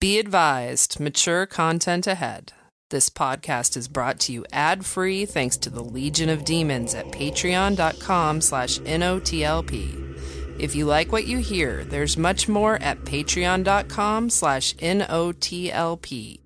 Be advised, mature content ahead. This podcast is brought to you ad-free thanks to the Legion of Demons at patreon.com/NOTLP. If you like what you hear, there's much more at patreon.com/NOTLP.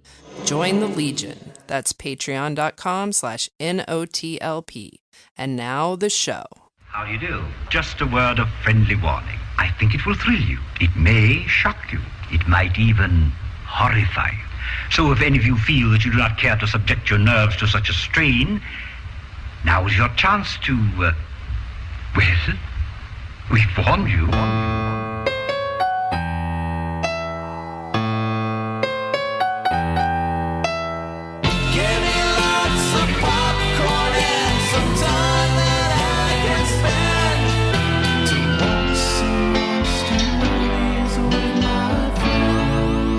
Join the Legion. That's patreon.com/NOTLP. And now the show. How do you do? Just a word of friendly warning. I think it will thrill you. It may shock you. It might even horrify you. So if any of you feel that you do not care to subject your nerves to such a strain, now is your chance to, well, we've warned you.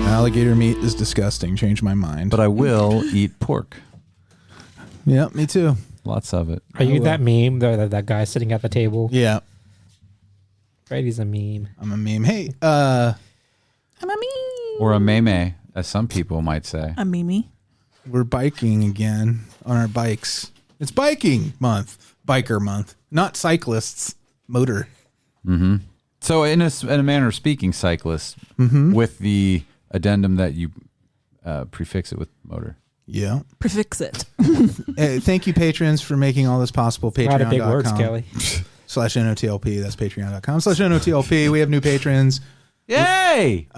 Alligator meat is disgusting. Change my mind. But I will eat pork. Yeah, me too. Lots of it. Are you that meme, that guy sitting at the table? Yeah. Freddy's a meme. I'm a meme. Hey, I'm a meme. Or a meme, as some people might say. A meme. We're biking again on our bikes. It's biking month. Biker month. Not cyclists. Motor. Mm-hmm. So in a manner of speaking, cyclists, with the addendum that you prefix it with motor. Yeah. Prefix it. Hey, thank you, patrons, for making all this possible. Patreon.com. A lot of big words, Kelly. /NOTLP. That's patreon.com/NOTLP. We have new patrons. Yay!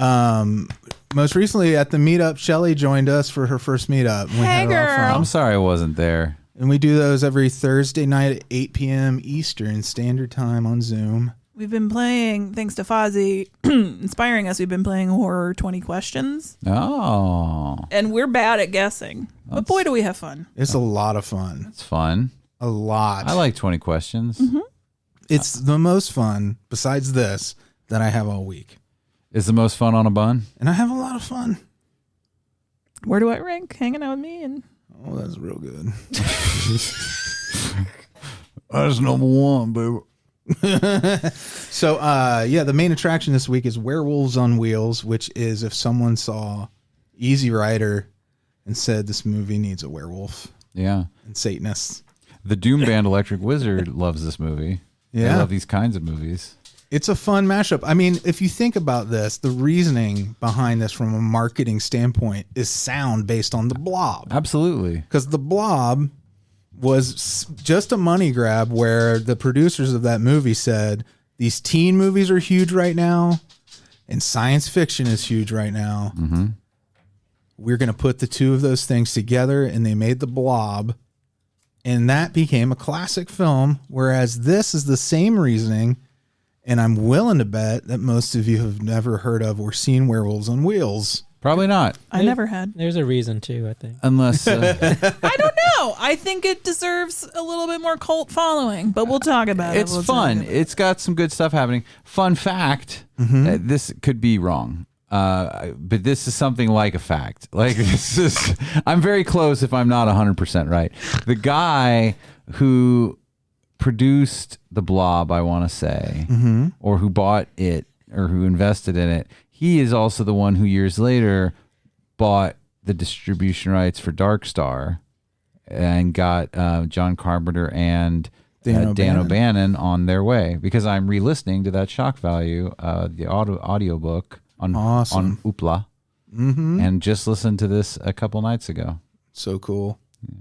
Most recently at the meetup, Shelly joined us for her first meetup. We had a lot of fun. I'm sorry I wasn't there. And we do those every Thursday night at 8 p.m. Eastern Standard Time on Zoom. We've been playing, thanks to Fozzie inspiring us, we've been playing Horror 20 Questions. Oh. And we're bad at guessing. But boy, do we have fun. It's a lot of fun. It's fun. A lot. I like 20 questions. Mm-hmm. It's the most fun, besides this, that I have all week. Is the most fun on a bun? And I have a lot of fun. Where do I rank? Hanging out with me? And oh, that's real good. That's number one, baby. So, the main attraction this week is Werewolves on Wheels, which is if someone saw Easy Rider and said this movie needs a werewolf. Yeah. And Satanists. The Doom band Electric Wizard loves this movie. Yeah. They love these kinds of movies. It's a fun mashup. I mean, if you think about this, the reasoning behind this from a marketing standpoint is sound based on the Blob. Absolutely. Because the Blob was just a money grab where the producers of that movie said, these teen movies are huge right now and science fiction is huge right now. Mm-hmm. We're going to put the two of those things together, and they made the Blob, and that became a classic film, whereas this is the same reasoning, and I'm willing to bet that most of you have never heard of or seen Werewolves on Wheels. Probably not. I never had. There's a reason too, I think. Unless I don't know. I think it deserves a little bit more cult following, but we'll talk about it. It's fun. It's got some good stuff happening. Fun fact, this could be wrong. But this is something like a fact. Like this is, I'm very close if I'm not 100% right. The guy who produced the Blob, I want to say, or who bought it or who invested in it, he is also the one who years later bought the distribution rights for Dark Star and got John Carpenter and Dan O'Bannon on their way, because I'm re-listening to that Shock Value, the audiobook on Oopla, and just listened to this a couple nights ago. So cool. Yeah.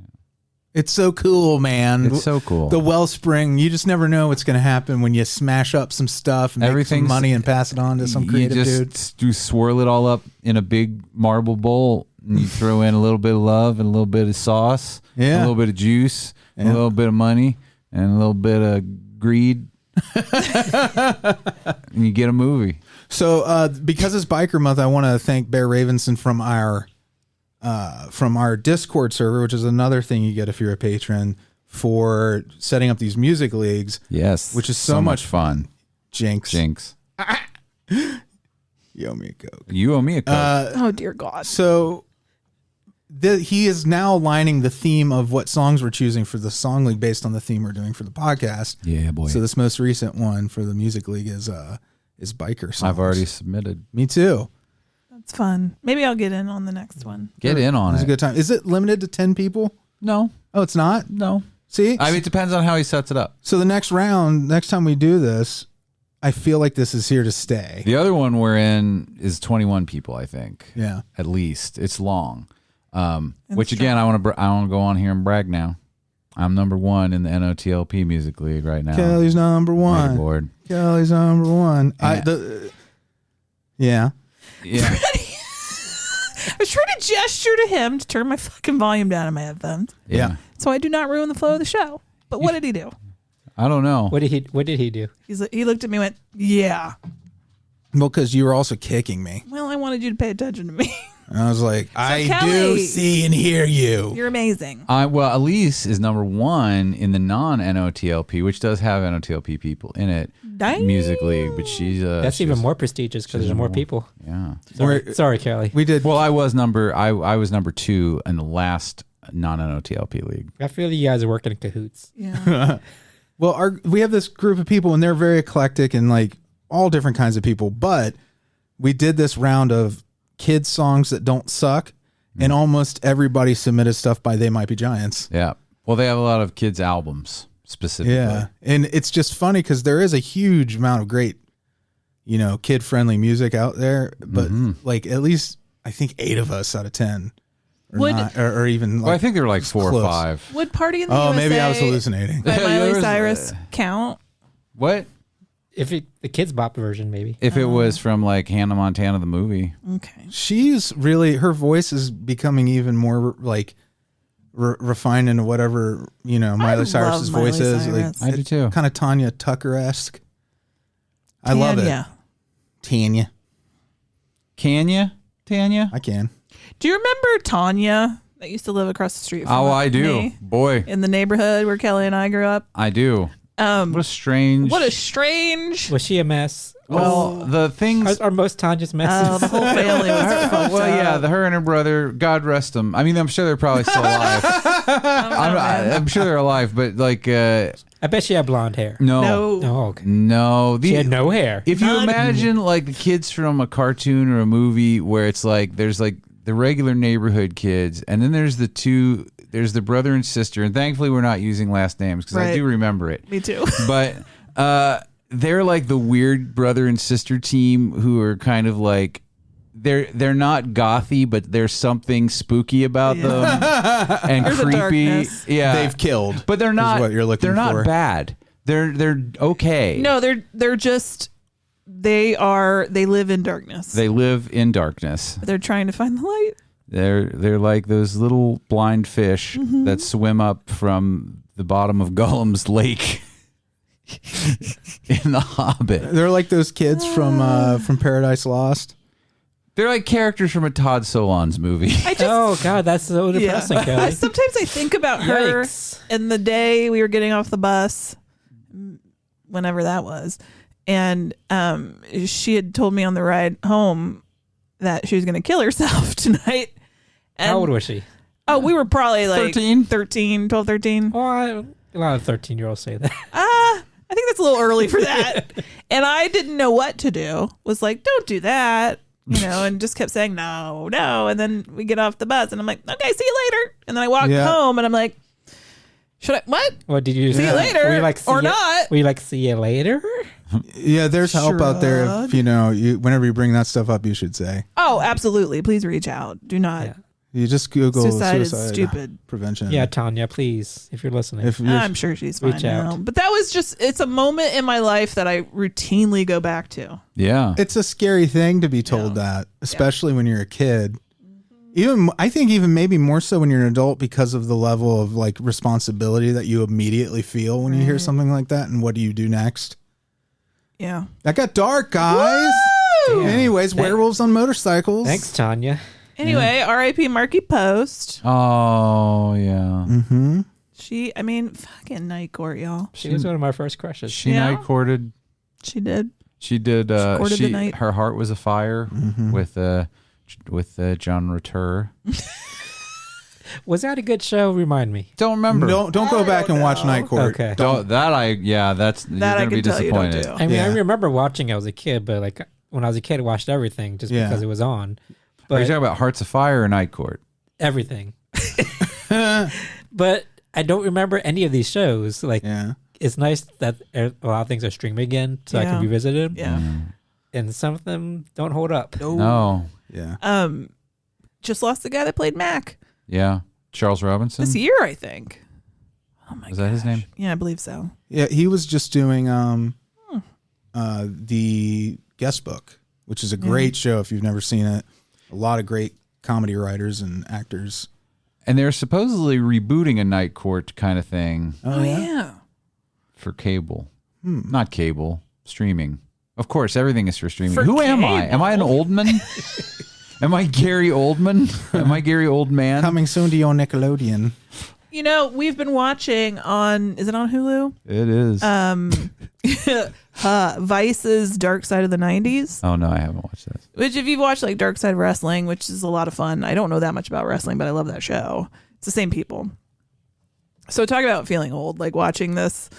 It's so cool, man. It's so cool. The wellspring, you just never know what's going to happen when you smash up some stuff and make some money and pass it on to some creative dude. You swirl it all up in a big marble bowl, and you throw in a little bit of love and a little bit of sauce, a little bit of juice, and a little bit of money, and a little bit of greed, and you get a movie. So because it's Biker Month, I want to thank Bear Ravenson from our Discord server, which is another thing you get if you're a patron, for setting up these music leagues. Yes. Which is so much fun. Jinx. You owe me a Coke. Oh, dear God. So he is now aligning the theme of what songs we're choosing for the song league based on the theme we're doing for the podcast. Yeah, boy. So this most recent one for the music league is biker songs. I've already submitted. Me too. It's fun. Maybe I'll get in on the next one. Get in on It's it. a good time. Is it limited to 10 people? No. Oh, it's not? No. See? I mean, it depends on how he sets it up. So the next round, next time we do this, I feel like this is here to stay. The other one we're in is 21 people, I think. Yeah. At least. It's long. Which again, I want to go on here and brag now. I'm number 1 in the NOTLP Music League right now. Kelly's number 1. Leaderboard. Kelly's number 1. Yeah. Yeah. I was trying to gesture to him to turn my fucking volume down in my headphones, Yeah. so I do not ruin the flow of the show. But what did he do? I don't know. What did he do? He looked at me and went, "Yeah." Well, because you were also kicking me. Well, I wanted you to pay attention to me. And I was like, I Kelly, do see and hear you. You're amazing. Well, Alise is number 1 in the non-NOTLP, which does have NOTLP people in it. Dang. Music League, but That's even more prestigious because there's more people. Yeah. Sorry, Kelly. We did. Well, I was number 2 in the last non-NOTLP league. I feel you guys are working in cahoots. Yeah. Well, we have this group of people, and they're very eclectic and like all different kinds of people. But we did this round of kids songs that don't suck, and almost everybody submitted stuff by They Might Be Giants. Yeah. Well, they have a lot of kids' albums specifically. Yeah, and it's just funny because there is a huge amount of great, kid-friendly music out there. But like at least I think 8 of us out of 10, or even. Well, I think there were like 4 close. or 5. Would Party in the Oh, USA maybe I was hallucinating. by There Miley was, Cyrus count? What? If the kids bop version, maybe. If it was from like Hannah Montana the movie. Okay. Her voice is becoming even more like refined into whatever Miley Cyrus's love voice Miley is. Cyrus. I do too. Kind of Tanya Tucker-esque. I love it. Tanya. Can you, Tanya? I can. Do you remember Tanya that used to live across the street from Oh, I do. me Boy, in the neighborhood where Kelly and I grew up? I do. What a strange. What a strange. Was she a mess? Well, the things. Are most Tanya's messes? Oh, the whole family was fucked Well, yeah, up. her and her brother, God rest them. I mean, I'm sure they're probably still alive. I'm sure they're alive, but like, I bet she had blonde hair. no, No. Oh, okay. no. She had no hair. If you imagine like the kids from a cartoon or a movie where it's like there's like the regular neighborhood kids, and then there's the brother and sister, and thankfully we're not using last names because I Right. do remember it. Me too. But they're like the weird brother and sister team who are kind of like they're not gothy, but there's something spooky about them and There's a creepy. darkness. Yeah, They've killed. but they're not. Is what you're looking they're for. not bad. They're okay. No, they're just they live in darkness. They live in darkness. They're trying to find the light. They're like those little blind fish that swim up from the bottom of Gollum's lake in The Hobbit. They're like those kids from Paradise Lost. They're like characters from a Todd Solondz movie. Oh God, that's so depressing, Kelly. Sometimes I think about her Yikes. and the day we were getting off the bus, whenever that was, and she had told me on the ride home that she was going to kill herself tonight. And, How old was she? Oh, we were probably like 13? 12, 13. Well, a lot of 13-year-olds say that. I think that's a little early for that. And I didn't know what to do. Was like, don't do that. And just kept saying, no. And then we get off the bus and I'm like, okay, see you later. And then I walk home and I'm like, should I, what? What did you See you later, were you like, or not. Were you like, see you later? Yeah, there's help out there. If whenever you bring that stuff up, you should say. Oh, absolutely. Please reach out. Do not. Yeah. You just Google Suicide is stupid. prevention. Yeah, Tanya, please, if you're listening. If you're, I'm sure she's fine Reach now. out. But that was it's a moment in my life that I routinely go back to. Yeah. it's a scary thing to be told that, especially when you're a kid. I think even maybe more so when you're an adult because of the level of like responsibility that you immediately feel when you hear something like that. And what do you do next? Yeah. That got dark, guys. Anyways, werewolves on motorcycles. Thanks, Tanya. Anyway, R.I.P. Marky Post. Oh, yeah. Mm-hmm. Fucking night court, y'all. She was one of my first crushes. She night courted. She did. She did. courted the night. Her heart was afire with John Ritter. Was that a good show? Remind me. Don't remember. Don't go back and watch Night Court. Okay. That's you're That I gonna be can tell you don't disappointed. do. I mean, I remember watching it as a kid, but like when I was a kid, I watched everything just Yeah. because it was on. Are you But talking about Hearts of Fire or Night Court? everything. But I don't remember any of these shows. Like, Yeah. it's nice that a lot of things are streaming again, so I Yeah. can revisit them. Yeah. And some of them don't hold up. No. Yeah. Just lost the guy that played Mac Yeah. Charles Robinson? this year, I think. Oh my Is that his name? Yeah, I believe so. Yeah, he was just doing the guest book, which is a great show if you've never seen it. A lot of great comedy writers and actors. And they're supposedly rebooting a Night Court kind of thing Oh yeah. for cable. Not cable, streaming. Of course, everything is for streaming. For Who am I? Am I an Oldman? Am I Gary Oldman? Am I Gary Oldman? Coming soon to your Nickelodeon. You know, we've been watching on. Is it on Hulu? It is. Vice's Dark Side of the 90s. Oh, no, I haven't watched that. Which, if you've watched like Dark Side Wrestling, which is a lot of fun. I don't know that much about wrestling, but I love that show. It's the same people. So talk about feeling old, like watching this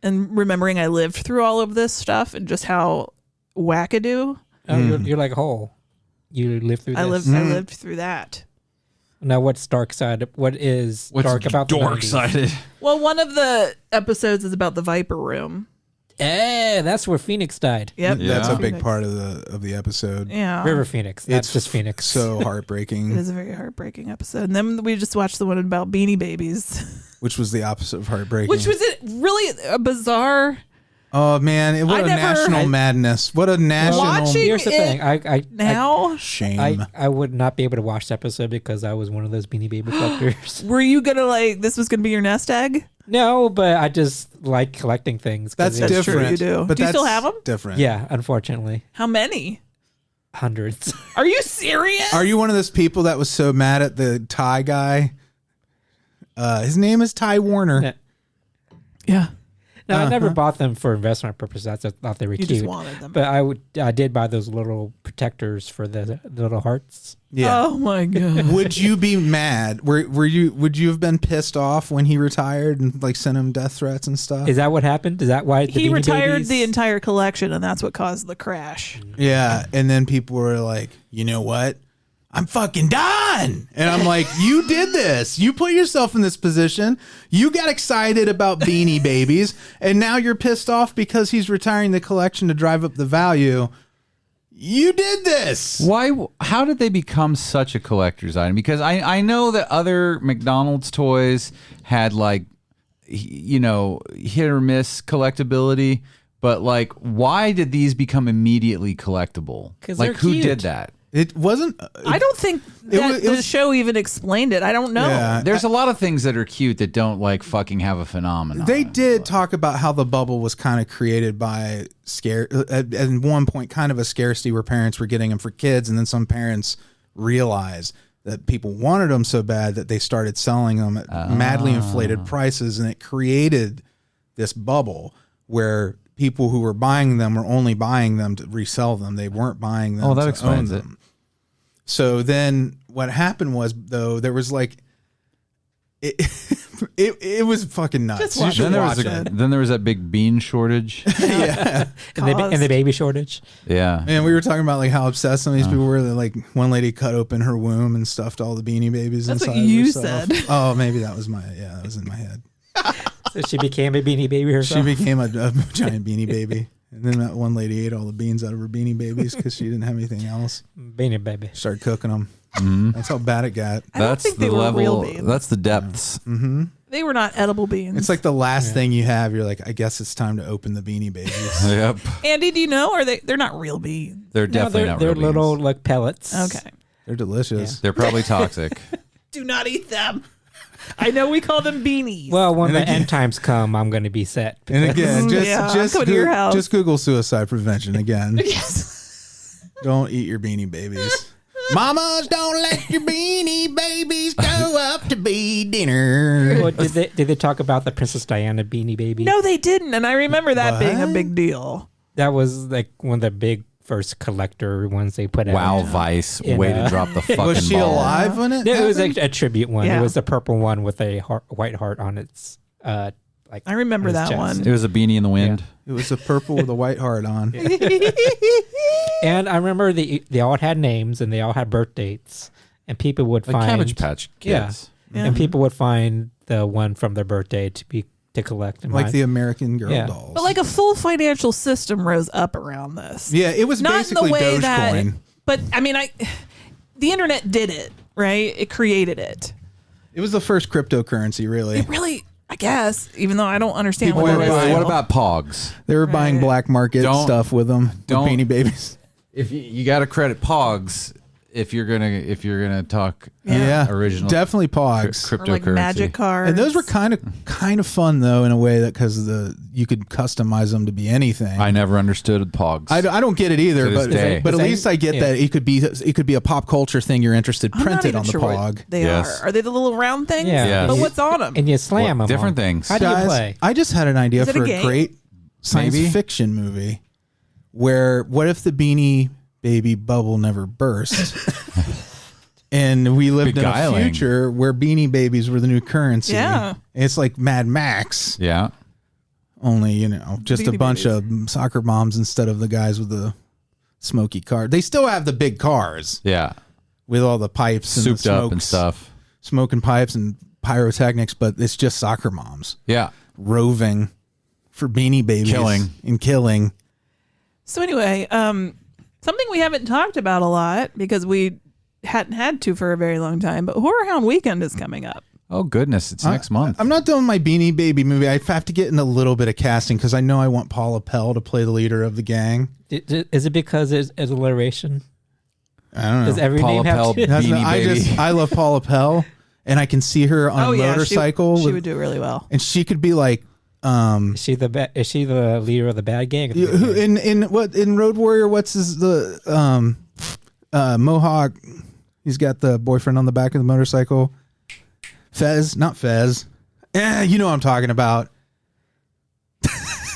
and remembering I lived through all of this stuff and just how wackadoo Oh, you're like Hole. You lived through this. I lived through that. Now, what's dark side? What is What's dark about the 90s? dark-sided? Well, one of the episodes is about the Viper Room. That's where Phoenix died. Yep. Yeah. That's a big Phoenix. part of the episode. Yeah. River Phoenix. That's just Phoenix. So It heartbreaking, is a very heartbreaking episode. And then we just watched the one about Beanie Babies, which was the opposite of heartbreaking. which was really a bizarre. Oh man, what I a never- national madness! What a national Watching- Here's the it- thing. I Now, shame. I would not be able to watch the episode because I was one of those Beanie Baby collectors. were you gonna like this was gonna be your nest egg? No, but I just like collecting things. 'cause That's it's- true, different. you do. But Do you still that's have 'em? Different. Yeah, unfortunately, How many? hundreds. Are you serious? Are you one of those people that was so mad at the Ty guy? His name is Ty Warner. No, Yeah. no, I never bought them for investment purposes. I thought they were You cute. just wanted them. But I did buy those little protectors for the little hearts. Yeah. Oh my god. Would you be mad? Would you have been pissed off when he retired and like sent him death threats and stuff? Is that what happened? Is that why the He Beanie retired Babies? the entire collection, and that's what caused the crash. Yeah, and then people were like, "You know what? I'm fucking done." And I'm like, "You did this. You put yourself in this position. You got excited about Beanie Babies, and now you're pissed off because he's retiring the collection to drive up the value. You did this." Why? How did they become such a collector's item? Because I know that other McDonald's toys had like, hit or miss collectability, but like, why did these become immediately collectible? 'Cause Like, they're who cute. did that? It wasn't. I don't think that the show even explained it. I don't know. Yeah. There's a lot of things that are cute that don't like fucking have a phenomenon. They did talk about how the bubble was kind of created by at one point, kind of a scarcity where parents were getting them for kids, and then some parents realized that people wanted them so bad that they started selling them at madly inflated prices, and it created this bubble where people who were buying them were only buying them to resell them. They weren't buying them. Oh, that to explains own it. them. So then what happened was, though, there was like it was fucking nuts. Just You watch should Then there watch was it. then there was that big bean shortage. Yeah. and the baby shortage. Yeah. And we were talking about like how obsessed some of these people were. That like one lady cut open her womb and stuffed all the Beanie Babies That's inside what you herself. said. Oh, maybe that was that was in my head. So she became a Beanie Baby She herself. became a giant Beanie Baby. And then that one lady ate all the beans out of her Beanie Babies because she didn't have anything else. Beanie Baby. Started cooking them. Mm-hmm. That's how bad it got. I don't That's think the they were level. real beans. That's the depths. They were not edible beans. It's like the last thing you have. You're like, I guess it's time to open the Beanie Babies. Yep. Andy, do you know? Or they're not real beans? They're definitely not they're real little beans. like pellets. Okay. They're delicious. They're probably toxic. Do not eat them. I know we call them beanies. Well, when And the again- end times come, I'm going to be set. And again, Yeah, I'm coming to your house. just Google suicide prevention again. yes. Don't eat your Beanie Babies. Mamas, don't let your Beanie Babies go up to be dinner. Well, did they talk about the Princess Diana Beanie Baby? No, they didn't, and I remember that being a What? big deal. That was like one of the big first collector ones they put out. Wow, Vice. In, Way to drop the fucking Was she ball. alive when it No, it was happened? a tribute one. Yeah. It was the purple one with a white heart on its like I remember on his that chest. one. It was a beanie in the wind. It was a purple with a white heart on. And I remember they all had names and they all had birth dates, and people would Like find Cabbage Patch Kids. Yeah. and people would find the one from their birthday to collect. And Like mine- the American Girl Yeah. dolls. But like a full financial system rose up around this. yeah, it was Not in basically the way that, Dogecoin. but I mean, the internet did it, right? It created it. It was the first cryptocurrency, really. It really, I guess, even though I don't understand People what were it is. buying- What about Pogs? They were buying black market Don't- stuff with them. With don't- Beanie Babies. If you got to credit Pogs, if you're gonna talk Yeah, original definitely Pogs. Or like cryptocurrency. magic cards. And those were kind of fun though, in a way that because you could customize them to be anything. I never understood Pogs. I don't get it either, To this but day. at least I get Yeah. that it could be a pop culture thing you're interested I'm not printed even on the sure what Pog. they Yes. are. Are they the little round things? Yeah. Yes. But what's on them? and you slam them. different things. How do you Guys, play? I just had an idea Is it for a a game? great science Maybe. fiction movie where what if the Beanie Baby bubble never burst? And we lived in a Beguiling. future where Beanie Babies were the new currency. Yeah. It's like Mad Max, Yeah. only, just a Beanie bunch Babies. of soccer moms instead of the guys with the smoky car. They still have the big cars Yeah. with all the pipes and Souped the up and smokes, stuff. smoking pipes and pyrotechnics, but it's just soccer moms Yeah. roving for Beanie Babies and killing. So anyway, something we haven't talked about a lot because we hadn't had to for a very long time, but Horror Hound Weekend is coming up. Oh goodness, it's next month. I'm not doing my Beanie Baby movie. I have to get in a little bit of casting because I know I want Paula Pell to play the leader of the gang. Is it because it's alliteration? I don't know. Does every Paula name have Pell to? Beanie Baby. I love Paula Pell, and I can see her on a motorcycle. She with- would do really well. and she could be like, Is she the leader of the bad gang? who in Road Warrior? What's the Mohawk? He's got the boyfriend on the back of the motorcycle. Fez, not Fez. You know what I'm talking about.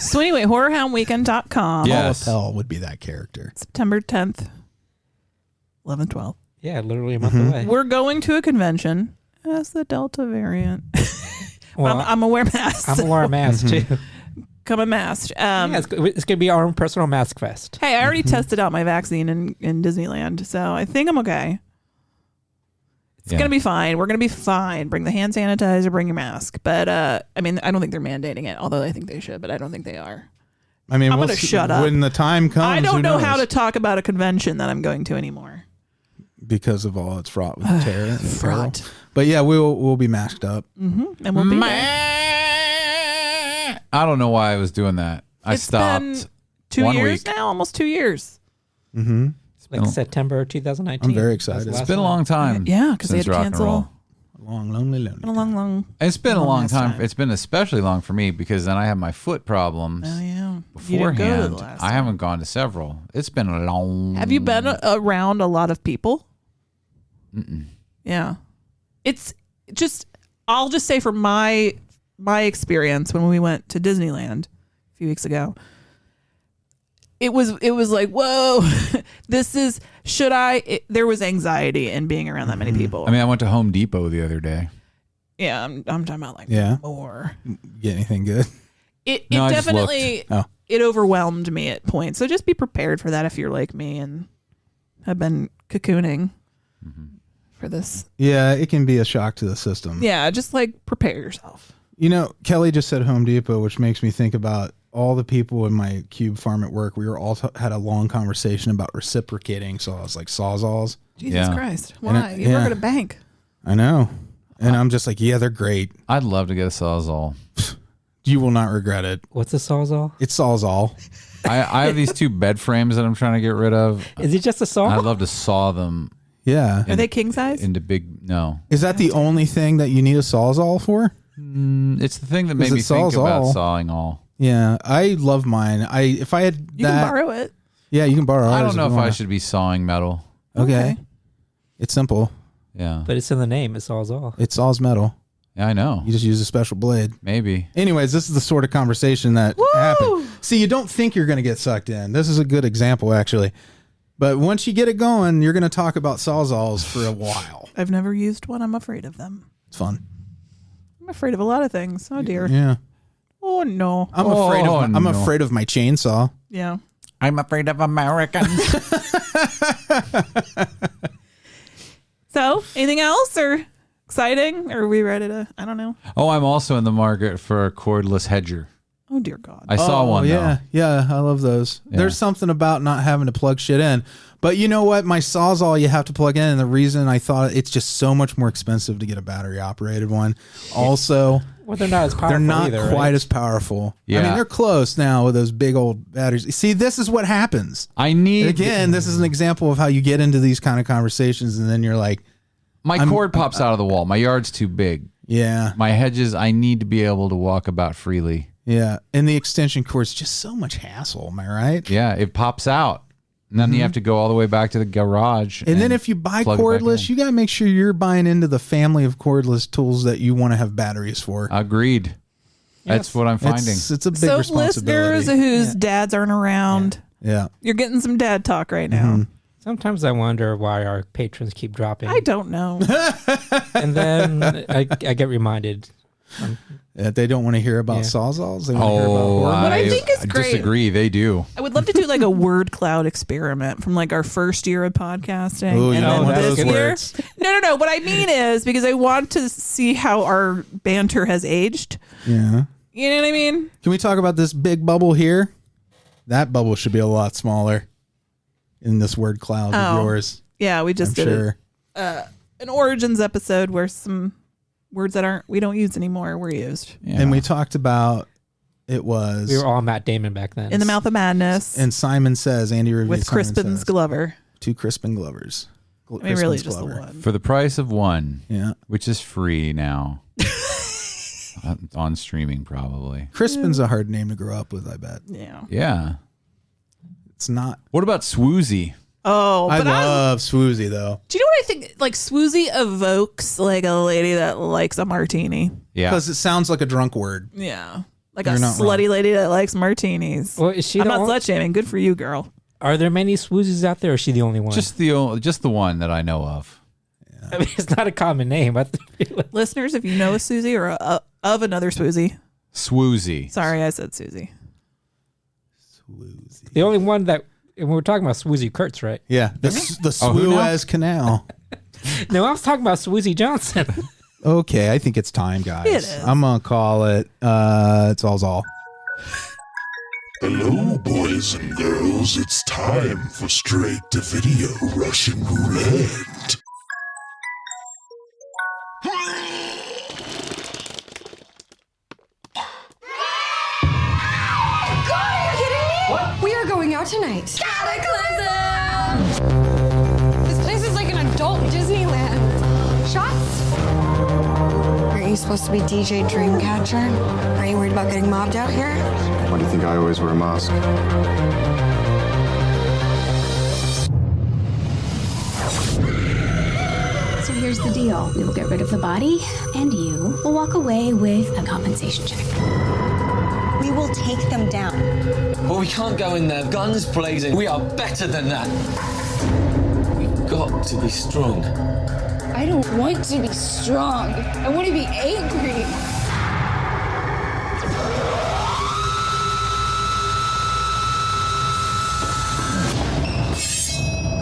So anyway, horrorhoundweekend.com. Yes. Paula Pell would be that character. September 10th, 11th, 12th. Yeah, literally a month Mm-hmm. away. We're going to a convention as the Delta variant. Well, I'm gonna wear masks. I'm gonna wear a mask too. Come a masked. Yeah, it's gonna be our own personal mask fest. Hey, I already tested out my vaccine in Disneyland, so I think I'm okay. It's Yeah. gonna be fine. We're gonna be fine. Bring the hand sanitizer, bring your mask. But I mean, I don't think they're mandating it, although I think they should, but I don't think they are. I mean, I'm we'll gonna see- shut up. when the time comes. I don't who know knows? how to talk about a convention that I'm going to anymore. because of all it's fraught with terror. And peril. Fraught. But yeah, we'll be masked up. And we'll be there. I don't know why I was doing that. I It's stopped. been 2 1 years week. now, almost 2 years. Mm-hmm. Like September 2019. I'm very excited. That's the It's been a last long time. Yeah, because they had since to rock and roll. cancel. Long, lonely, lonely. Been a long. It's been a Long long ass time. time. It's been especially long for me because then I have my foot problems. Oh yeah. You didn't go to the Beforehand, last I time. haven't gone to several. It's been a long. Have you been around a lot of people? Mm-mm. Yeah. It's just, I'll just say from my experience when we went to Disneyland a few weeks ago, it was like, whoa, this is, there was anxiety in being around that many people. I mean, I went to Home Depot the other day. yeah, I'm talking about like Yeah. more. Get anything good? It No, I just definitely, Oh. it overwhelmed me at points. So just be prepared for that if you're like me and have been cocooning for this. Yeah, it can be a shock to the system. Yeah, just like prepare yourself. You know, Kelly just said Home Depot, which makes me think about all the people in my cube farm at work. We were all had a long conversation about reciprocating. So I was like, sawzalls. Jesus Yeah. Christ. And Why? You work at a bank. I know. And I'm just like, yeah, they're great. I'd love to get a Sawzall. You will not regret it. What's a sawzall? It's sawzall. I have these two bed frames that I'm trying to get rid of. Is it just a saw? I'd love to saw them Yeah. Are they king size? into big. No, Is that the only thing that you need a sawzall for? it's the thing that made Is it me think about Sawzall? sawing all. Yeah, I love mine. If I had You that, can borrow it. yeah, you can borrow. I ours don't know if you I want. should be sawing metal. Okay. It's simple. Yeah, But it's in the name. It sawzall. It saws metal. yeah, I know. You just use a special blade. Maybe. Anyways, this is the sort of conversation that happened. See, you don't think you're going to get sucked in. This is a good example, actually. But once you get it going, you're going to talk about sawzalls for a while. I've never used one. I'm afraid of them. It's fun. I'm afraid of a lot of things. Oh dear. Yeah. Oh no. I'm afraid of my chainsaw. Yeah. I'm afraid of Americans. So, anything else or exciting? Or are we ready to? I don't know. Oh, I'm also in the market for a cordless hedger. Oh dear God. I saw one. Yeah, though. yeah, I love those. Yeah. There's something about not having to plug shit in. But you know what? My Sawzall you have to plug in, and the reason I thought it's just so much more expensive to get a battery operated one. Also, Well, they're not as powerful. they're not either, quite right? as powerful. I Yeah. mean, they're close now with those big old batteries. See, this is what happens. I need Again, this is an example of how you get into these kind of conversations, and then you're like, my cord pops out of the wall. My yard's too big. yeah, My hedges, I need to be able to walk about freely. yeah. And the extension cord's just so much hassle. Am I right? Yeah, it pops out. And then you have to go all the way back to the garage. And then if you buy plug it back cordless, in. you got to make sure you're buying into the family of cordless tools that you want to have batteries for. Agreed. That's what I'm finding. It's a big So, responsibility. listeners whose dads aren't around, Yeah. you're getting some dad talk right now. Sometimes I wonder why our patrons keep dropping. I don't know. And then I get reminded. They don't want to hear about Yeah. Sawzalls. They want to hear about horror. What I think is great- disagree. They do. I would love to do like a word cloud experiment from like our first year of podcasting. Oh, you and don't then want this those year. words. No. What I mean is because I want to see how our banter has aged. Yeah. You know what I mean? Can we talk about this big bubble here? That bubble should be a lot smaller in this word cloud of yours. Yeah, we just I'm did sure. an Origins episode where some words that we don't use anymore were used. Yeah. And we talked about it was We were all Matt Damon back then. In the Mouth of Madness and Simon Says, Andy reviewed with Simon Crispin's Says. Glover. 2 Crispin Glovers. I mean, really Crispin's just the Glover. one. For the price of one, Yeah. which is free now. On streaming, probably. Crispin's a hard name to grow up with, I bet. Yeah. Yeah. It's not. What about Swoozy? Oh, I but love Swoozy, though. do you know what I think? Like Swoozy evokes like a lady that likes a martini. Yeah. Because it sounds like a drunk word. Yeah. Like You're a not slutty lady that likes martinis. Well, is she I'm the not only- slut shaming. Good for you, girl. Are there many Swoozies out there, or is she the only one? just the one that I know of. I mean, it's not a common name. I feel like- Listeners, if you know a Susie or of another Swoozy, Swoozy. sorry I said Susie. Swoozy. the only one that and we were talking about Swoozy Kurtz, right? Yeah. The who now? Suez Canal. No, I was talking about Swoozy Johnson. Okay, I think it's time, guys. It is. I'm gonna call it. It's all. Hello, boys and girls. It's time for Straight-to-Video Russian Roulette. We are going out tonight. Cataclysm! This place is like an adult Disneyland. Shots? Aren't you supposed to be DJ Dreamcatcher? Are you worried about getting mobbed out here? Why do you think I always wear a mask? So here's the deal. We will get rid of the body, and you will walk away with a compensation check. We will take them down. Well, we can't go in there guns blazing. We are better than that. We've got to be strong. I don't want to be strong. I want to be angry.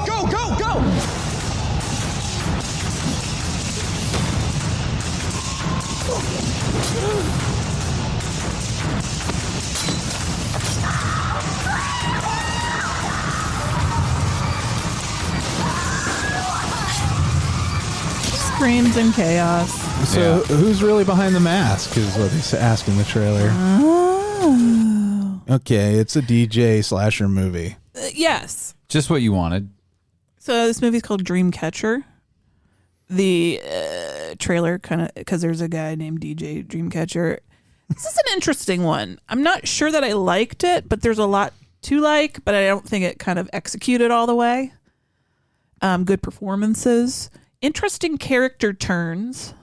Go, go, go! Screams and chaos. So who's really behind the mask? Is what they ask in the trailer. Oh. Okay, it's a DJ slasher movie. Yes. Just what you wanted. So this movie's called Dreamcatcher. The trailer kind of, because there's a guy named DJ Dreamcatcher. This is an interesting one. I'm not sure that I liked it, but there's a lot to like, but I don't think it kind of executed all the way. Good performances. Interesting character turns.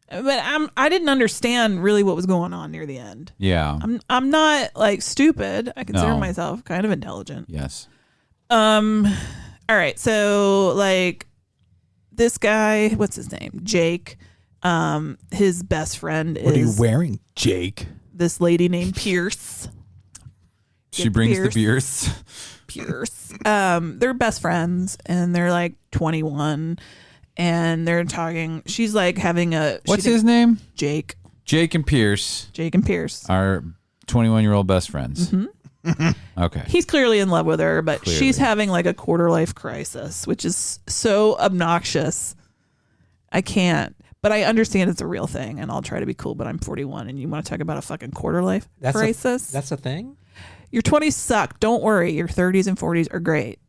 But I didn't understand really what was going on near the end. Yeah. I'm not like stupid. I consider No. myself kind of intelligent. Yes. All right. So like this guy, what's his name? Jake. His best friend is What are you wearing, Jake? this lady named Pierce. She brings the beers. Pierce. They're best friends, and they're like 21, and they're talking. She's like having a. What's his name? Jake. Jake and Pierce. Jake and Pierce. Our 21-year-old best friends. Okay. He's clearly in love with her, but she's having like a quarter-life crisis, which is so obnoxious. I can't. But I understand it's a real thing, and I'll try to be cool, but I'm 41, and you want to talk about a fucking quarter-life crisis? That's a thing? Your 20s suck. Don't worry. Your 30s and 40s are great.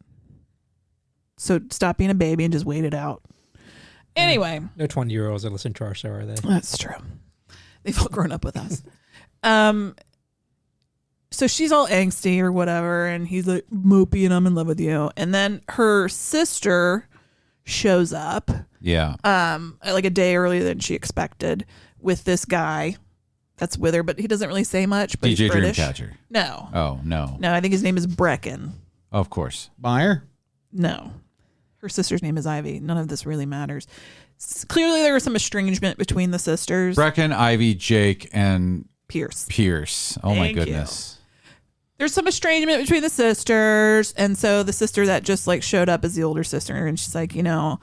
So stop being a baby and just wait it out. Anyway. No 20-year-olds that listen to our show, are they? That's true. They've all grown up with us. So she's all angsty or whatever, and he's like, mopey, and I'm in love with you. And then her sister shows up. Yeah. Like a day earlier than she expected with this guy that's with her, but he doesn't really say much. But DJ he's British. Dreamcatcher. No. Oh, no. No, I think his name is Brecken. Of course. Meyer? No. Her sister's name is Ivy. None of this really matters. Clearly, there was some estrangement between the sisters. Brecken, Ivy, Jake, and Pierce. Oh, my Thank goodness. There's some estrangement between the sisters. And so the sister that just like showed up is the older sister. And she's like, I know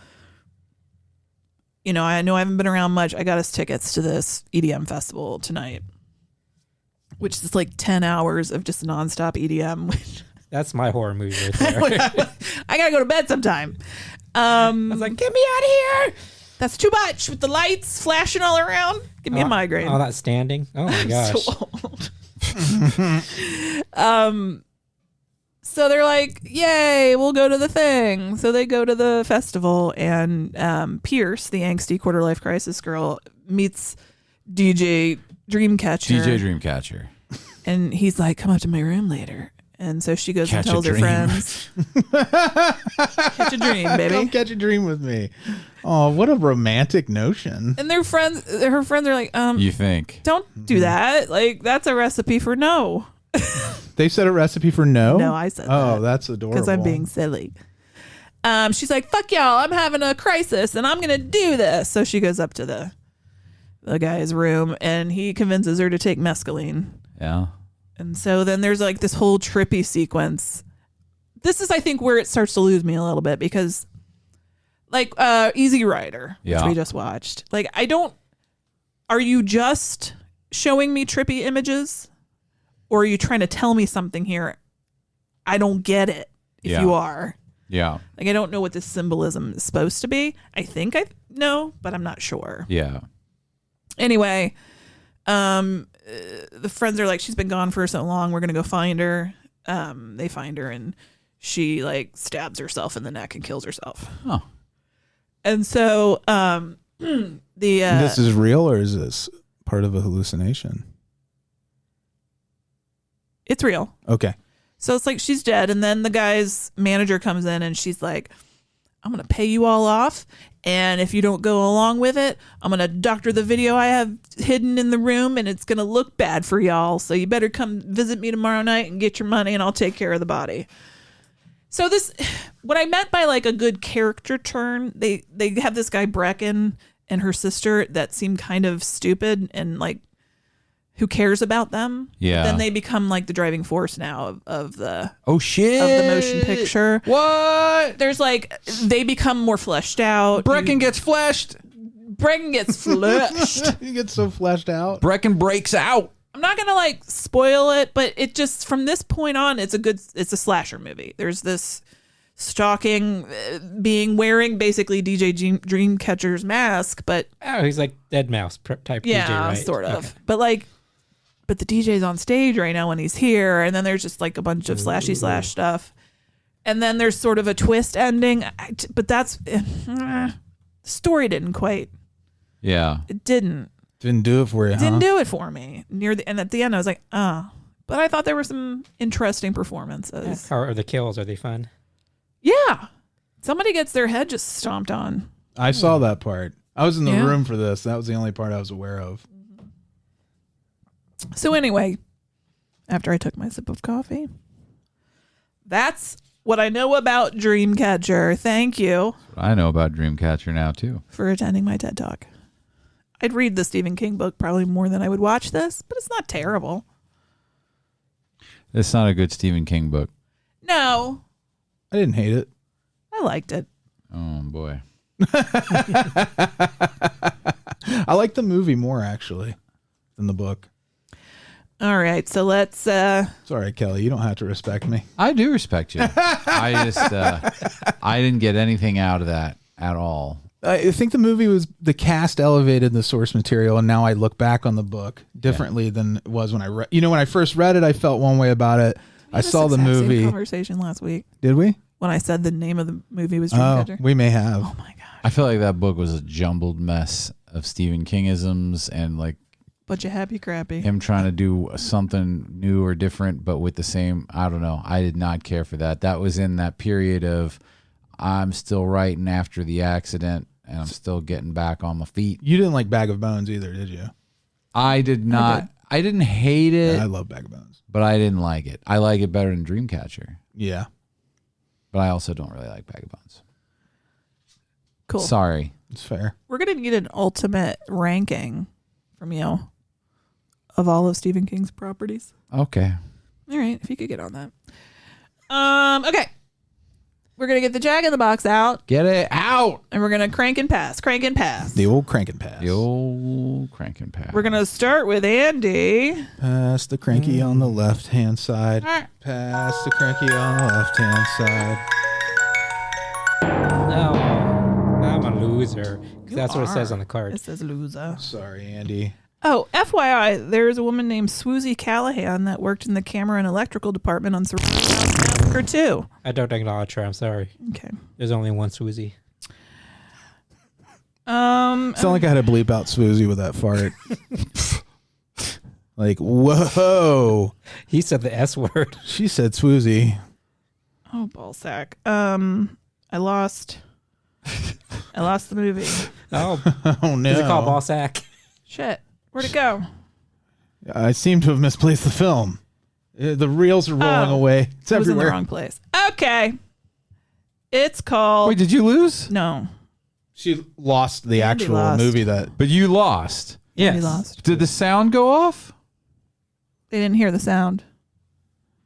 I haven't been around much. I got us tickets to this EDM festival tonight, which is like 10 hours of just nonstop EDM. That's my horror movie right there. I got to go to bed sometime. I was like, get me out of here. That's too much with the lights flashing all around. Give me a migraine. Oh, that standing. Oh my gosh. I'm so old. So they're like, yay, we'll go to the thing. So they go to the festival, and Pierce, the angsty quarter-life crisis girl, meets DJ Dreamcatcher. And he's like, come up to my room later. And so she goes and tells her friends. Catch a dream, baby. Come catch a dream with me. Oh, what a romantic notion. And her friends are like, you think? Don't do that. Like, that's a recipe for no. They said a recipe for no? No, I said that. Oh, that's adorable. Because I'm being silly. She's like, fuck y'all, I'm having a crisis and I'm going to do this. So she goes up to the guy's room and he convinces her to take mescaline. Yeah. And so then there's like this whole trippy sequence. This is, I think, where it starts to lose me a little bit because like Easy Rider, which we just watched. Like, are you just showing me trippy images? Or are you trying to tell me something here? I don't get it if you are. Yeah. Like, I don't know what this symbolism is supposed to be. I think I know, but I'm not sure. Yeah. Anyway, the friends are like, she's been gone for so long. We're going to go find her. They find her and she like stabs herself in the neck and kills herself. Oh. And so this is real or is this part of a hallucination? It's real. Okay. So it's like she's dead. And then the guy's manager comes in and she's like, I'm going to pay you all off. And if you don't go along with it, I'm going to doctor the video I have hidden in the room and it's going to look bad for y'all. So you better come visit me tomorrow night and get your money and I'll take care of the body. So this, what I meant by like a good character turn, they have this guy Brecken and her sister that seem kind of stupid and like, who cares about them? Yeah. Then they become like the driving force now of the shit of the motion picture. What? There's like they become more fleshed out. Brecken gets fleshed. Brecken gets fleshed. He gets so fleshed out. Brecken breaks out. I'm not gonna like spoil it, but it just from this point on, it's a slasher movie. There's this stalking being wearing basically DJ Dreamcatcher's mask, but he's like Dead Mouse type DJ, right? Sort of. Okay. But the DJ's on stage right now when he's here, and then there's just like a bunch of slashy slash stuff, and then there's sort of a twist ending. But that's the story didn't quite. Yeah, it didn't do it for you. Didn't do it for me near the end. At the end, I was like, but I thought there were some interesting performances. How are the kills? Are they fun? Yeah, somebody gets their head just stomped on. I saw that part. I was in the room for this. That was the only part I was aware of. So anyway, after I took my sip of coffee, that's what I know about Dreamcatcher. Thank you. I know about Dreamcatcher now too. For attending my TED Talk. I'd read the Stephen King book probably more than I would watch this, but it's not terrible. It's not a good Stephen King book. No. I didn't hate it. I liked it. Oh, boy. I like the movie more, actually, than the book. All right, so let's... It's all right, Kelly. You don't have to respect me. I do respect you. I just... I didn't get anything out of that at all. I think the movie was... The cast elevated the source material, and now I look back on the book differently than it was when I read... You know, when I first read it, I felt one way about it. I saw the movie... Same conversation last week. Did we? When I said the name of the movie was Dreamcatcher. Oh, we may have. Oh, my gosh. I feel like that book was a jumbled mess of Stephen Kingisms and like bunch of happy crappy. Him trying to do something new or different, but with the same, I don't know. I did not care for that. That was in that period of I'm still writing after the accident and I'm still getting back on my feet. You didn't like Bag of Bones either, did you? I did not. I didn't hate it. Yeah, I love Bag of Bones. But I didn't like it. I like it better than Dreamcatcher. Yeah. But I also don't really like Bag of Bones. Cool. Sorry. It's fair. We're going to need an ultimate ranking from you of all of Stephen King's properties. Okay. All right. If you could get on that. Okay. We're going to get the Jack in the Box out. Get it out. And we're going to crank and pass. Crank and pass. The old crank and pass. The old crank and pass. We're going to start with Andy. Pass the cranky on the left-hand side. Pass the cranky on the left-hand side. No. I'm a loser. 'Cause that's what it says on the card. It says loser. Sorry, Andy. Oh, FYI, there's a woman named Swoozie Callahan that worked in the camera and electrical department on Survivor Massacre 2. I don't acknowledge her. I'm sorry. Okay. There's only one Swoozie. It's not like I had to bleep out Swoozie with that fart. Like, whoa. He said the S word. She said Swoozie. Oh, ballsack. I lost the movie. Oh, oh no. Is it called Ballsack? Shit. Where'd it go? I seem to have misplaced the film. The reels are rolling away. It's it was everywhere. in the wrong place. Okay. It's called... Wait, did you lose? No. She lost the Andy actual lost. movie that... But you lost. Yes. He lost. Did the sound go off? They didn't hear the sound.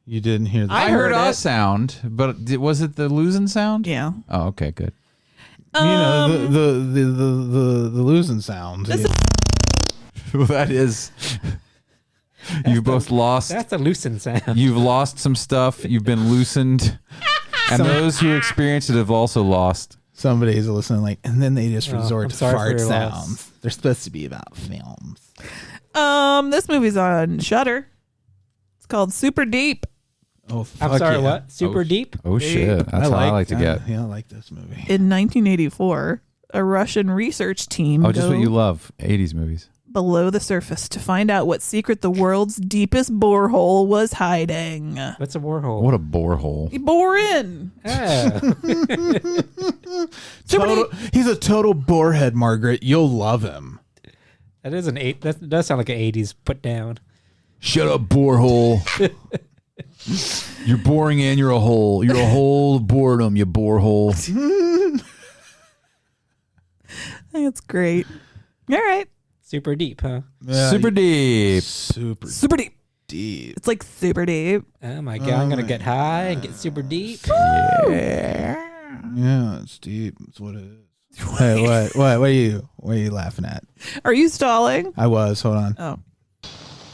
You didn't hear the I heard heard a it. sound, but was it the losing sound? Yeah. Oh, okay, good. You know, the losing sound. This is- Well, that is... You've both lost. That's a loosened sound. You've lost some stuff. You've been loosened. And those who experience it have also lost. Somebody's listening like, and then they just resort I'm to sorry for fart your sounds. loss. They're supposed to be about films. This movie's on Shudder. It's called Super Deep. Oh, fuck I'm sorry, yeah. what? Super deep? Oh, shit. That's how I like to get. Yeah, I like this movie. In 1984, a Russian research team Oh, just go what you love. 80s movies. below the surface to find out what secret the world's deepest borehole was hiding. What's a borehole? What a borehole. He bore in. He's a total borehead, Margaret. You'll love him. That is that does sound like an 80s put down. Shut up, borehole. You're boring and you're a hole. You're a hole of boredom, you borehole. That's great. All right. Super deep, huh? Yeah, Super deep. Super deep. Deep. It's like super deep. Oh my god, I'm gonna get high and get super deep. Yeah, it's deep. That's what it is. Hey, what are you laughing at? Are you stalling? I was. Hold on. Oh.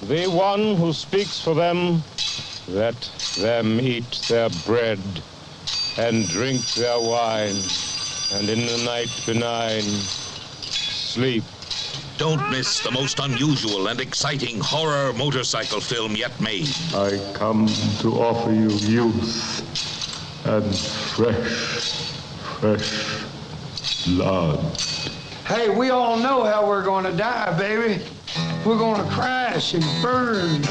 The one who speaks for them, let them eat their bread and drink their wine, and in the night benign, sleep. Don't miss the most unusual and exciting horror motorcycle film yet made. I come to offer you youth and fresh blood. Hey, we all know how we're going to die, baby. We're going to crash and burn.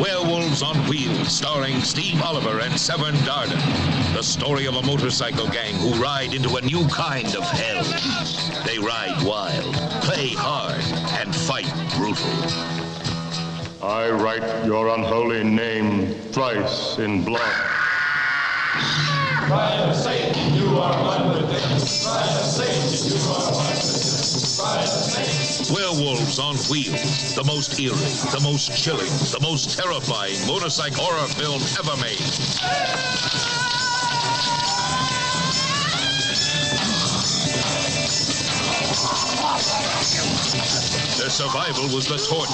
Werewolves on Wheels, starring Steve Oliver and Severn Darden. The story of a motorcycle gang who ride into a new kind of hell. They ride wild, play hard, and fight brutal. I write your unholy name thrice in blood. Pride of Satan, you are one with them. Pride of Satan, you are one with them. Pride of Satan. Werewolves on Wheels, the most eerie, the most chilling, the most terrifying motorcycle horror film ever made. Their survival was the torch,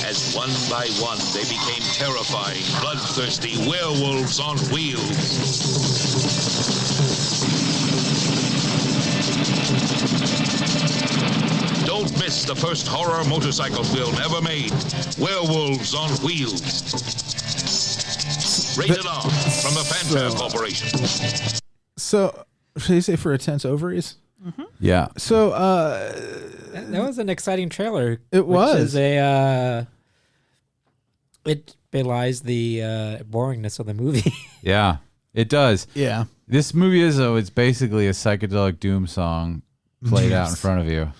as one by one they became terrifying, bloodthirsty werewolves on wheels. Don't miss the first horror motorcycle film ever made, Werewolves on Wheels. Rated R from the Fanfare Corporation. So, should you say for intense ovaries? Mm-hmm. Yeah. So, that was an exciting trailer. It was. It belies the boringness of the movie. Yeah, it does. Yeah. This movie it's basically a psychedelic doom song played out in front of you.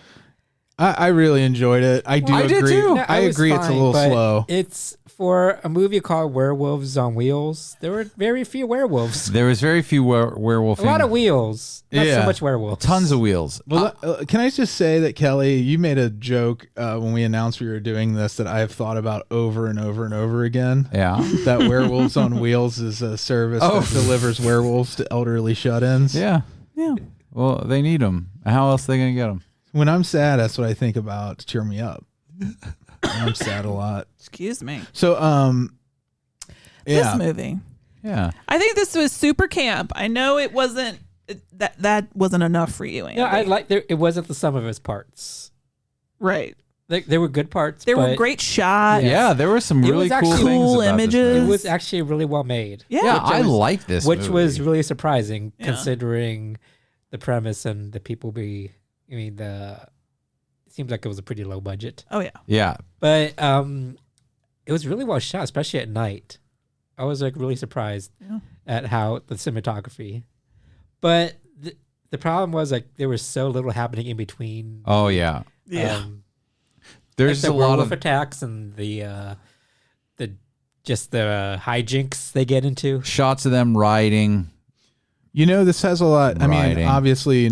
I really enjoyed it. I agree. did too. I agree it's a little slow. It's for a movie called Werewolves on Wheels. There were very few werewolves. There was very few werewolf. A lot of wheels. Not so much werewolves. Tons of wheels. Well, can I just say that, Kelly, you made a joke when we announced we were doing this that I have thought about over and over and over again. Yeah. That Werewolves on Wheels is a service that delivers werewolves to elderly shut-ins. Yeah. Yeah. Well, they need them. How else are they going to get them? When I'm sad, that's what I think about to cheer me up. I'm sad a lot. Excuse me. So, This movie. Yeah. I think this was super camp. I know it wasn't that wasn't enough for you, Andy. Yeah, I like it wasn't the sum of its parts. Right. There were good parts. There were great shots. Yeah, there were some really cool things about images. It was actually really well made. Yeah, I like this which movie. was really surprising considering the premise and the people it seems like it was a pretty low budget. Oh yeah. Yeah. But it was really well shot, especially at night. I was really surprised at how the cinematography. But the problem was there was so little happening in between. Oh yeah. Yeah. There's the a lot werewolf of attacks and the hijinks they get into. Shots of them riding. This has a lot. I mean, Riding. obviously,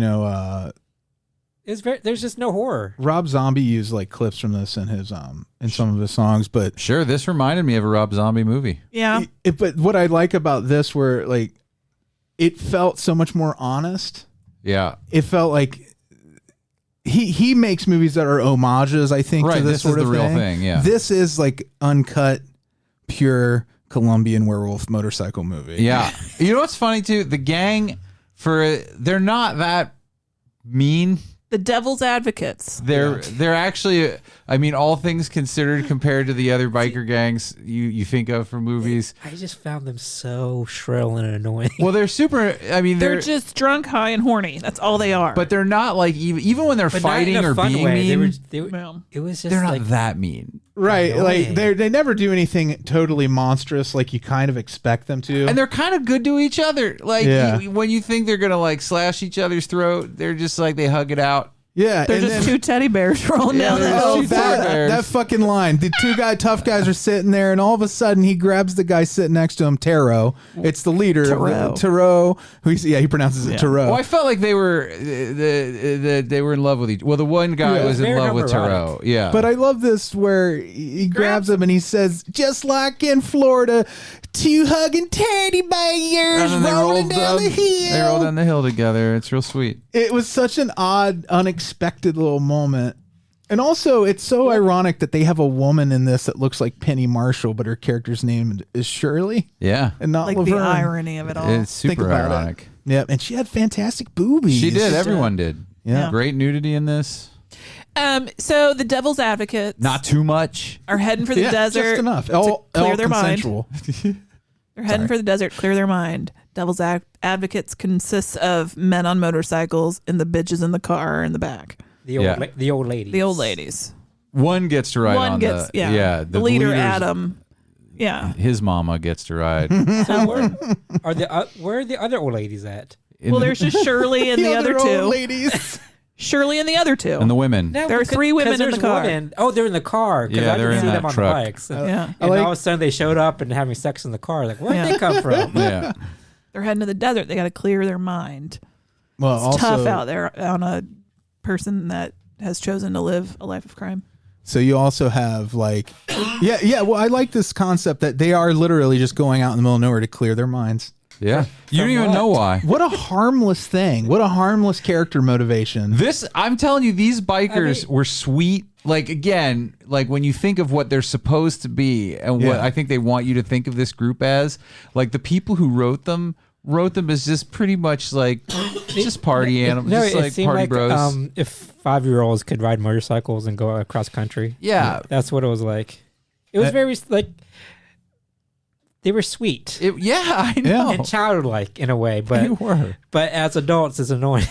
There's just no horror. Rob Zombie used clips from this in his in some of his songs, but sure, this reminded me of a Rob Zombie movie. Yeah. But what I like about this, where it felt so much more honest. Yeah. It felt like he makes movies that are homages, I think, to this sort of real thing. Yeah. This is uncut, pure Colombian werewolf motorcycle movie. Yeah. You know what's funny too? The gang they're not that mean. The devil's advocates. They're actually, I mean, all things considered, compared to the other biker gangs you think of from movies. I just found them so shrill and annoying. Well, they're super. I mean, they're just drunk, high, and horny. That's all they are. But they're not even when they're fighting or being mean. It was just they're not that mean. Right, they never do anything totally monstrous like you kind of expect them to, and they're kind of good to each other. When you think they're gonna slash each other's throat, they're just they hug it out. Yeah, they're just two teddy bears rolling down the that fucking line. The two tough guys are sitting there, and all of a sudden he grabs the guy sitting next to him, Taro. It's the leader, Taro. He pronounces it Taro. Well, I felt like they were they were in love with each. Well, the one guy was in love with Taro. Yeah, but I love this where he grabs him and he says, "Just like in Florida, two hugging teddy bears rolling down the hill." They roll down the hill together. It's real sweet. It was such an odd, unexpected little moment. And also, it's so ironic that they have a woman in this that looks like Penny Marshall, but her character's name is Shirley. Yeah. And not Like Laverne. the irony of it all. It's super ironic. Yeah, and she had fantastic boobies. She did. Everyone did. Yeah. Great nudity in this. So the devil's advocates Not too much. are heading for the desert. Just enough. to All clear their consensual. mind. They're heading for the desert, clear their mind. Devil's advocates consists of men on motorcycles and the bitches in the car in the back. The old ladies. The old ladies. One gets to ride on the the leader Adam. Yeah. His mama gets to ride. So where are the other old ladies at? Well, there's just Shirley and the other two ladies. Shirley and the other two. And the women. No, there are three women in the car. They're in the car. Yeah, they're in see that them on truck. the bikes. Yeah. And all of a sudden they showed up and having sex in the car. Where'd they come from? Yeah. They're heading to the desert. They got to clear their mind. Well, It's also tough out there on a person that has chosen to live a life of crime. So you also have like, yeah. Well, I like this concept that they are literally just going out in the middle of nowhere to clear their minds. Yeah. You don't even know why. What a harmless thing. What a harmless character motivation. I'm telling you, these bikers were sweet. Like, again, like when you think of what they're supposed to be and what I think they want you to think of this group as, like the people who wrote them as just pretty much like just party animals, just like party bros. If 5-year-olds could ride motorcycles and go across country. Yeah. That's what it was like. It was very like, they were sweet. I know. And childlike in a way, but They were. But as adults, it's annoying.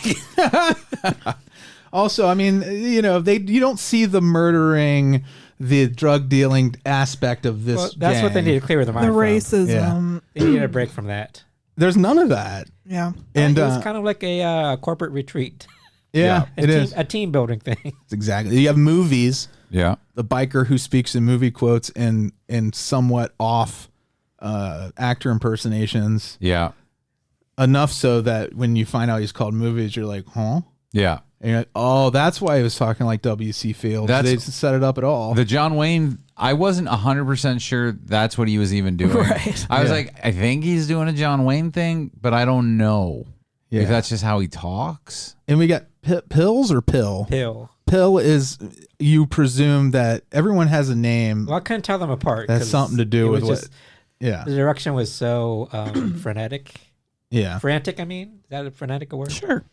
Also, I mean, you don't see the murdering, the drug dealing aspect of this. Well, that's gang. what they need to clear their mind The from. racism. They need a break from that. There's none of that. Yeah. And it was kind of like a corporate retreat. Yeah, it is a team building thing. Exactly. You have movies. Yeah. The biker who speaks in movie quotes and somewhat off actor impersonations. Yeah. Enough so that when you find out he's called movies, you're like, huh? Yeah. And you're like, oh, that's why he was talking like W.C. Fields. They didn't set it up at all. The John Wayne, I wasn't 100% sure that's what he was even doing. Right. I was like, I think he's doing a John Wayne thing, but I don't know if Yeah. that's just how he talks. And we got Pills or Pill? Pill. Pill is, you presume that everyone has a name. Well, I couldn't tell them apart. That's 'cause something to do it with was what. just- Yeah. The direction was so frenetic. Yeah. Frantic, I mean. Is that a frenetic a word? Sure.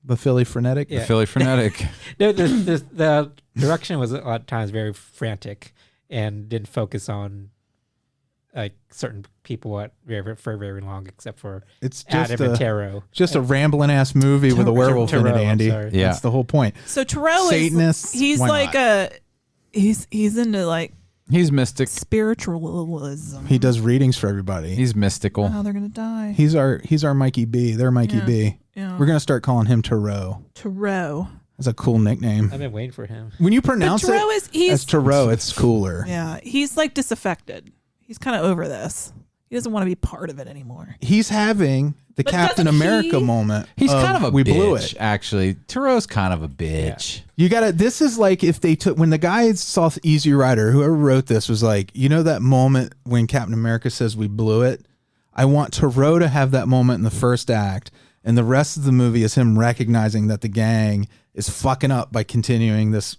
The Philly Frenetic? Yeah. The Philly Frenetic. No, the direction was a lot of times very frantic and didn't focus on like certain people for very long, except for It's Adam and Taro. Just a rambling ass movie with a werewolf in it, Taro, I'm Andy. sorry. That's the whole point. So Terrell Satanists, he's why like not? he's into like He's mystic. spiritualism. He does readings for everybody. He's mystical. Oh, they're gonna die. He's our Mikey B. They're Mikey Yeah. B. Yeah. We're gonna start calling him Tarot. Tarot. That's a cool nickname. I've been waiting for him. When you pronounce But Tarot it he's as Tarot, it's cooler. Yeah, he's like disaffected. He's kind of over this. He doesn't want to be part of it anymore. He's having the But Captain doesn't America he- moment. He's kind of a we bitch, blew it. actually. Taro's kind of a bitch. You gotta. This is like if they took when the guy saw Easy Rider. Whoever wrote this was like, you know, that moment when Captain America says we blew it. I want Tarot to have that moment in the first act, and the rest of the movie is him recognizing that the gang is fucking up by continuing this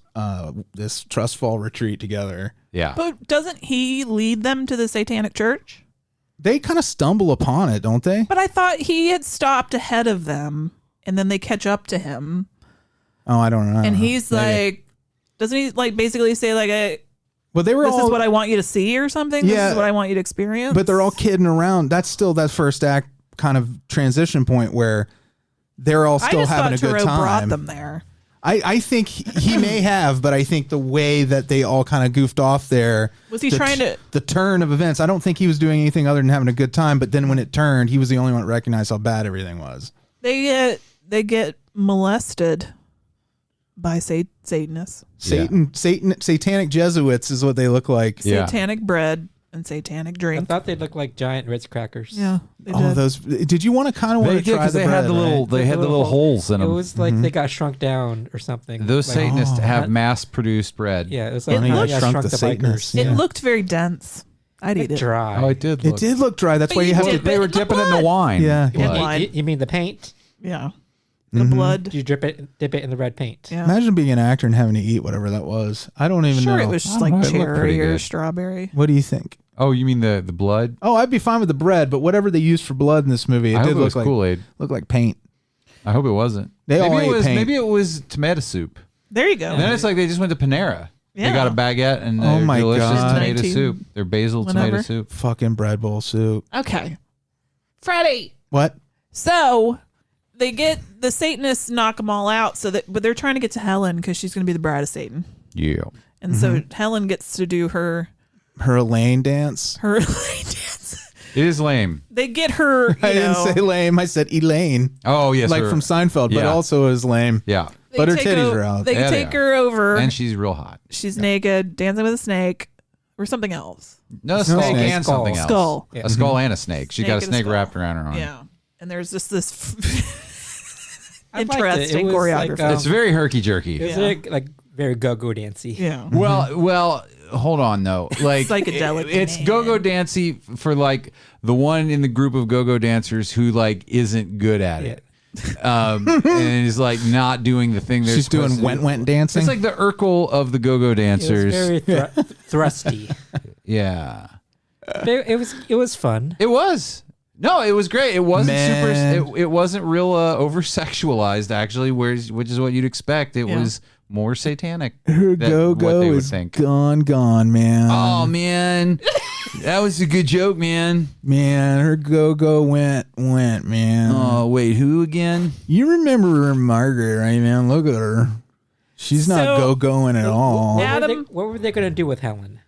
this trust fall retreat together. Yeah. But doesn't he lead them to the Satanic Church? They kind of stumble upon it, don't they? But I thought he had stopped ahead of them, and then they catch up to him, Oh, I don't know. and he's Maybe. like, doesn't he like basically say like, well, they were "This all, is what I want you to see" or something? This Yeah. is what I want you to experience. but they're all kidding around. That's still that first act kind of transition point where they're all still I just having a thought good Tarot brought time. them there. I think he may have, but I think the way that they all kind of goofed off there. Was he trying to- The turn of events, I don't think he was doing anything other than having a good time, but then when it turned, he was the only one that recognized how bad everything was. They get molested by Satanists. Satanic Jesuits is what they look like. Satanic bread and satanic I drink. thought they'd look like giant Ritz crackers. Yeah, they Oh, did. those! Did you want to kind of want They to did try because the they had bread, the little right? they had the little holes in them. It was like they got shrunk down or something. Those Like- Satanists have mass-produced bread. Yeah, it was It like looked- yeah, shrunk shrunk the the Satanists. bikers. It Yeah. looked very dense. I'd eat it. Dry. Oh, it did. It Look. did look dry. That's But why you you have dip to. They were in the dipping it in blood. the wine. Yeah. Blood. You mean the paint? Yeah. The blood. Did you dip it in the red paint? Yeah. Imagine being an actor and having to eat whatever that was. I don't even Sure, know. it was just I don't like know, it looked pretty cherry or good. strawberry. What do you think? Oh, you mean the blood? Oh, I'd be fine with the bread, but whatever they used for blood in this movie, it I did hope it look was like Kool-Aid. looked like paint. I hope it wasn't. They all maybe ate it was. paint. Maybe it was tomato soup. There you go. And then it's like they just went to Panera. Yeah. They got a baguette and Oh my delicious God. tomato 19 soup. Their basil whenever. tomato soup. Fucking bread bowl soup. Okay. Freddie. What? So they get the Satanists knock them all out. But they're trying to get to Helen because she's going to be the bride of Satan. Yeah. And so Helen gets to do her Her Elaine dance? dance. It is lame. They get her. I didn't say lame. I said Elaine. Oh yes, like her- from Seinfeld, but Yeah. also is lame. Yeah. But her titties are out. They Yeah, they take are. her over. And she's real hot. She's naked, dancing with a snake, or something else. No, a It's no snake snake. and Skull. something else. Skull. A skull and a snake. She got a Snake and a snake skull. wrapped around her arm. Yeah. And there's just this. interesting choreography. It's very herky jerky. It's like very go-go dancey. Yeah. Well, hold on though. Like Psychedelic. It's go-go dancey for like the one in the group of go-go dancers who like isn't good at it. And is like not doing the thing they're She's doing supposed to do. went dancing. It's like the Urkel of the go-go dancers. It's very thrusty. Yeah. It was fun. It was. No, it was great. It wasn't super. It wasn't real over sexualized actually, which is what you'd expect. It was more satanic. Her go-go is gone, man. Oh man, that was a good joke, man. Man, her go-go went, man. Oh wait, who again? You remember Margaret, right, man? Look at her. She's not go-going at all. What were they going to do with Helen?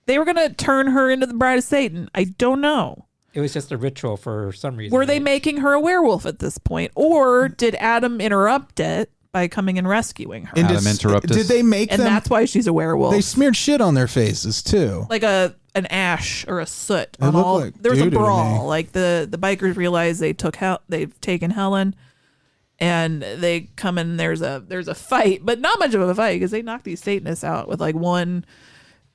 They were going to turn her into the Bride of Satan. I don't know. It was just a ritual for some reason. Were they making her a werewolf at this point? Or did Adam interrupt it by coming and rescuing her? And Adam interrupted. Did they make and them? that's why she's a werewolf. They smeared shit on their faces too. Like an ash or a soot. It On looked all, like there was a doo-doo to brawl. me. Like the bikers realized they've taken Helen, and they come in. There's a fight, but not much of a fight because they knock these Satanists out with like one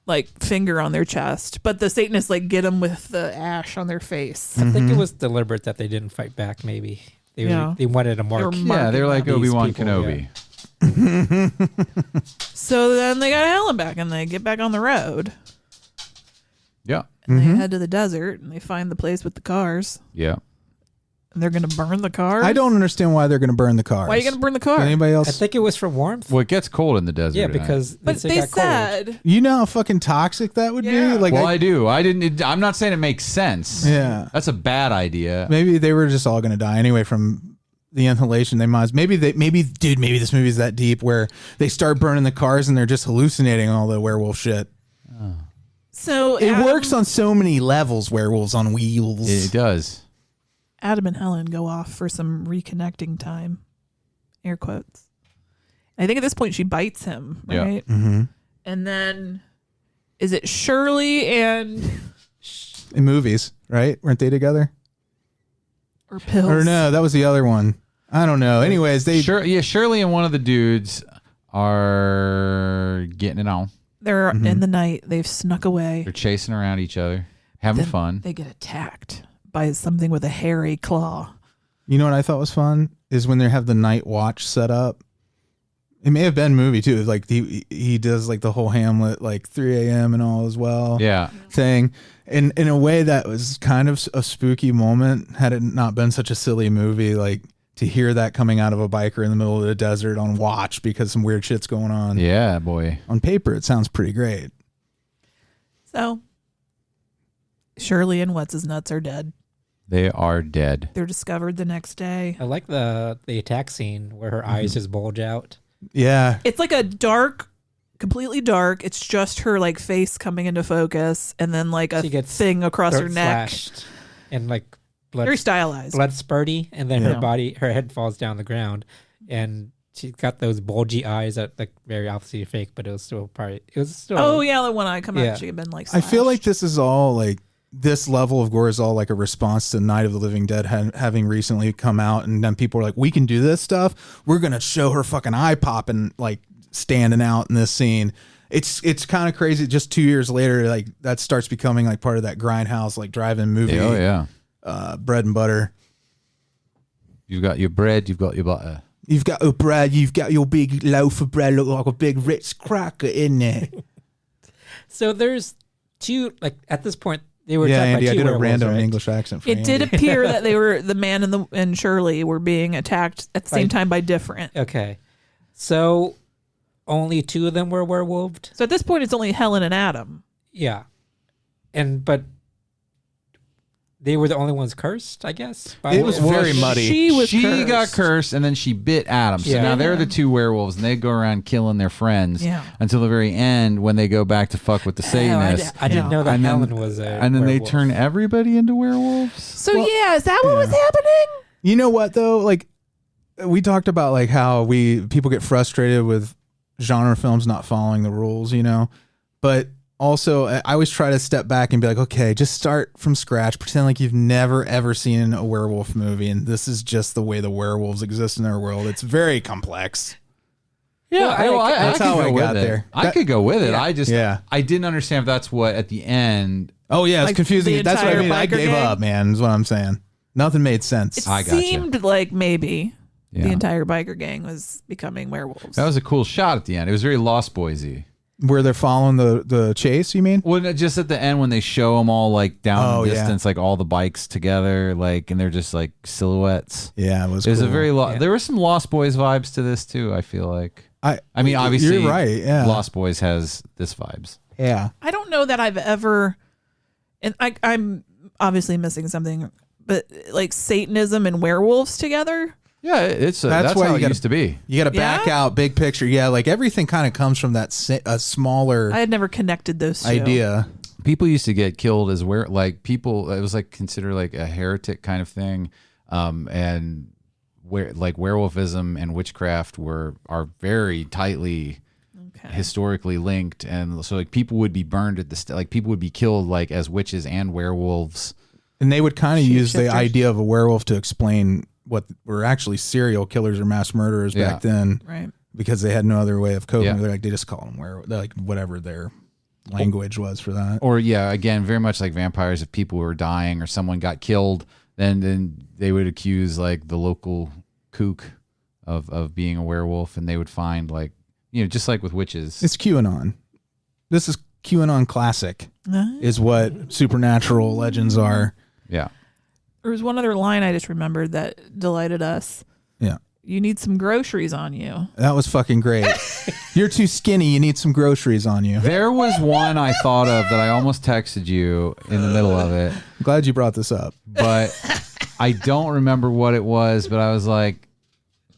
like finger on their chest, but the Satanists like get them with the ash on their face. I think it was deliberate that they didn't fight back. Maybe they wanted a mark. They're like Obi-Wan Kenobi. So then they got Helen back and they get back on the road. Yeah. And they head to the desert and they find the place with the cars. Yeah. And they're going to burn the cars. I don't understand why they're going to burn the cars. Why are you going to burn the car? Anybody else? I think it was for warmth. Well, it gets cold in the desert. Yeah, at night. because But they said You know how fucking toxic that would be? Like, I do. I didn't. I'm not saying it makes sense. Yeah. That's a bad idea. Maybe they were just all going to die anyway from the inhalation. They might. Maybe this movie is that deep where they start burning the cars and they're just hallucinating all the werewolf shit. So It works on so many levels. Werewolves on wheels. It does. Adam and Helen go off for some reconnecting time. Air quotes. I think at this point she bites him, right? Yeah. Mm-hmm. And then is it Shirley and In movies, right? Weren't they together? or Pills? Or no, that was the other one. I don't know. Anyways, Shirley and one of the dudes are getting it on. They're in the night. They've snuck away. They're chasing around each other, having Then fun. They get attacked by something with a hairy claw. You know what I thought was fun is when they have the night watch set up. It may have been movie too. Like he does like the whole Hamlet like 3 a.m. and all as well. Yeah. Thing. And in a way that was kind of a spooky moment had it not been such a silly movie. Like to hear that coming out of a biker in the middle of the desert on watch because some weird shit's going on. Yeah, boy. On paper, it sounds pretty great. So Shirley and What's His Nuts are dead. They are dead. They're discovered the next day. I like the attack scene where her eyes just bulge out. Yeah. It's like a dark, completely dark. It's just her like face coming into focus, and then like a She gets thing across her throat neck. slashed and like blood, Very stylized. blood spurty, and then Yeah. her head falls down the ground, and she's got those bulgy eyes that like very obviously fake, but it was still. Oh yeah, the one eye come Yeah. out. She had been like. I feel like this is all like this level of gore is all like a response to Night of the Living Dead having recently come out, and then people are like, we can do this stuff. We're gonna show her fucking eye popping like standing out in this scene. It's kind of crazy. Just 2 years later, like that starts becoming like part of that grindhouse like drive-in movie. Oh yeah. Bread and butter. You've got your bread. You've got your butter. You've got your bread. You've got your big loaf of bread. Look like a big Ritz cracker in there. So there's two, like at this point they were. Yeah, attacked Andy, by I two did a werewolves, random right? English accent. For It did Andy. appear that they were the man and Shirley were being attacked at the same time by different. Okay, so only two of them were werewolved. So at this point, it's only Helen and Adam. Yeah, but they were the only ones cursed, I guess. It was very muddy. She got cursed, and then she bit Adam. So Yeah. now they're the two werewolves, and they go around killing their friends Yeah. until the very end when they go back to fuck with the Satanists. I didn't know that And then- Helen was a And then werewolf. they turn everybody into werewolves. So yeah, is that what was happening? You know what though? Like we talked about like how people get frustrated with genre films not following the rules, you know? But also, I always try to step back and be like, okay, just start from scratch. Pretend like you've never, ever seen a werewolf movie. And this is just the way the werewolves exist in our world. It's very complex. Yeah, that's how I got there. I could go with it. Yeah. I didn't understand if that's what at the end. Oh, yeah, it's Like confusing. That's what I mean. I biker gave gang? up, man, is what I'm saying. Nothing made sense. It seemed like maybe the entire biker gang was becoming werewolves. That was a cool shot at the end. It was very Lost Boys-y. Where they're following the chase, you mean? Well, just at the end when they show them all like down the distance, like all the bikes together, like, and they're just like silhouettes. Yeah, it was There's cool. a very there were some Lost Boys vibes to this too. I feel like. I mean, obviously, you're right. Yeah, Lost Boys has this vibes. Yeah, I don't know that I've ever, and I'm obviously missing something, but like Satanism and werewolves together. Yeah, that's why how it used to be. You got to back out big picture. Yeah, like everything kind of comes from that smaller. I had never connected those two. idea. People used to get killed as people. It was like considered like a heretic kind of thing, and where like werewolfism and witchcraft are very tightly historically linked, and so like people would be burned at the like people would be killed like as witches and werewolves, and they would kind of use the idea of a werewolf to explain what were actually serial killers or mass murderers back then, right? Because they had no other way of coping. Yeah. They're like, they just call them werewolves, like whatever their language was for that. Or again, very much like vampires. If people were dying or someone got killed, then they would accuse like the local kook of being a werewolf, and they would find like just like with witches. It's QAnon. This is QAnon classic. Is what supernatural legends are. Yeah. There was one other line I just remembered that delighted us. Yeah. You need some groceries on you. That was fucking great. You're too skinny. You need some groceries on you. There was one I thought of that I almost texted you in the middle of it. I'm glad you brought this up. But I don't remember what it was, but I was like,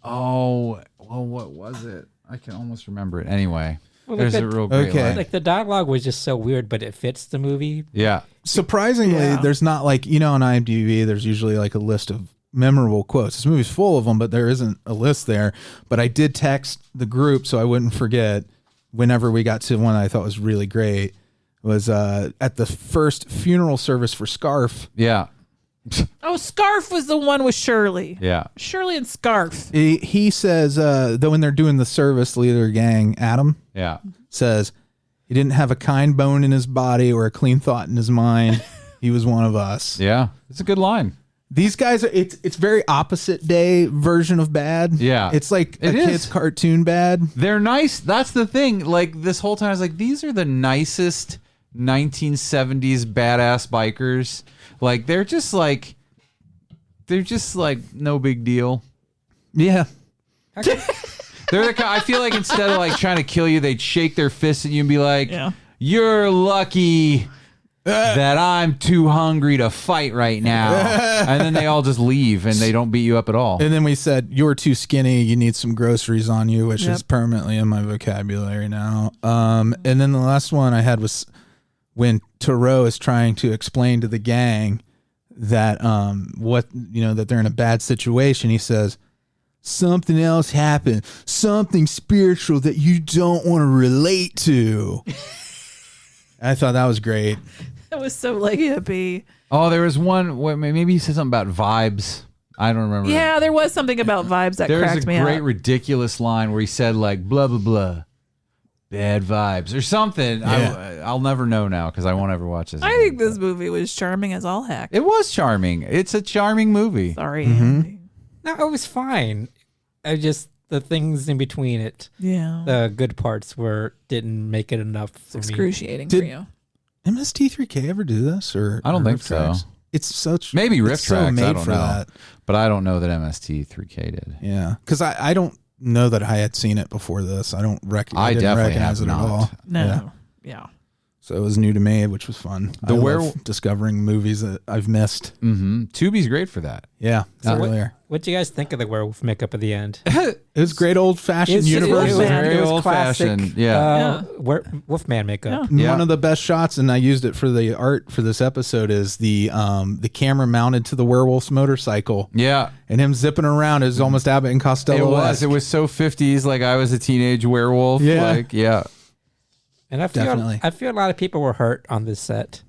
oh, well, what was it? I can almost remember it. Anyway, there's a real great line. Like the dialogue was just so weird, but it fits the movie. Yeah. Surprisingly, there's not like, on IMDb, there's usually like a list of memorable quotes. This movie's full of them, but there isn't a list there. But I did text the group so I wouldn't forget whenever we got to one I thought was really great. Was at the first funeral service for Scarf. Yeah. Oh, Scarf was the one with Shirley. Yeah. Shirley and Scarf. He says, though when they're doing the service, the leader of the gang, Adam, says he didn't have a kind bone in his body or a clean thought in his mind. He was one of us. Yeah. It's a good line. These guys are it's very opposite day version of bad. Yeah. It's like a kid's cartoon bad. They're nice. That's the thing. Like this whole time I was like, these are the nicest 1970s badass bikers. Like they're just like no big deal. Yeah. They're the kind, I feel like instead of like trying to kill you, they'd shake their fists at you and be like, you're lucky that I'm too hungry to fight right now. And then they all just leave and they don't beat you up at all. And then we said, you're too skinny. You need some groceries on you, which is permanently in my vocabulary now. And then the last one I had was when Thoreau is trying to explain to the gang that that they're in a bad situation. He says, something else happened, something spiritual that you don't want to relate to. I thought that was great. That was so like hippie. Oh, there was one. Maybe he said something about vibes. I don't remember. Yeah, there was something about vibes that cracked me up. There's a great ridiculous line where he said like blah blah blah, bad vibes or something. Yeah. I'll never know now because I won't ever watch this. I think this movie was charming as all heck. It was charming. It's a charming movie. Sorry, Mm-hmm. Andy. No, it was fine. I just the things in between it. Yeah. The good parts didn't make it enough for excruciating me. for you. MST3K ever do this or I don't or think Riff so. Tracks? It's such maybe Riff it's so Tracks. made I don't for know, that. but I don't know that MST3K did. Yeah, because I don't know that I had seen it before this. I didn't definitely recognize have it at not. all. No. Yeah. So it was new to me, which was fun. I love discovering movies that I've missed. Mm-hmm. Tubi's great for that. Yeah, So earlier. What do you guys think of the werewolf makeup at the end? It was great old fashioned It was universal. very it was old-fashioned, classic, yeah. Wolfman makeup. One of the best shots, and I used it for the art for this episode, is the camera mounted to the werewolf's motorcycle. Yeah. And him zipping around is almost Abbott and Costello. It was so 50s, like I was a teenage werewolf. Yeah. Like, yeah. And I feel a lot of people were hurt on this set.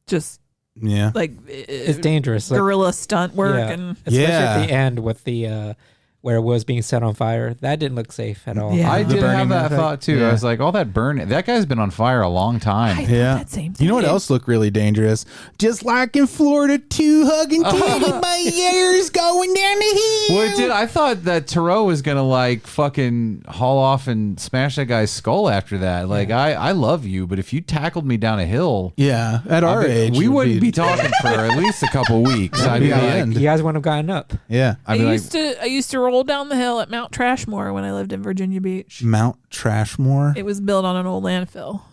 Just yeah, like it's dangerous. Guerrilla stunt work and especially at the end with the where it was being set on fire. That didn't look safe at all. I did have that thought too. I was like, all that burning. That guy's been on fire a long time. That same thing. You know what else looked really dangerous? Just like in Florida, 2 hugging teddy bears going down the hill. Well, it did. I thought that Tarot was gonna like fucking haul off and smash that guy's skull after that. Like, I love you, but if you tackled me down a hill, at our age, we wouldn't be talking for at least a couple weeks. I'd be like, you guys wouldn't have gotten up. Yeah, I used to roll down the hill at Mount Trashmore when I lived in Virginia Beach. Mount Trashmore. It was built on an old landfill.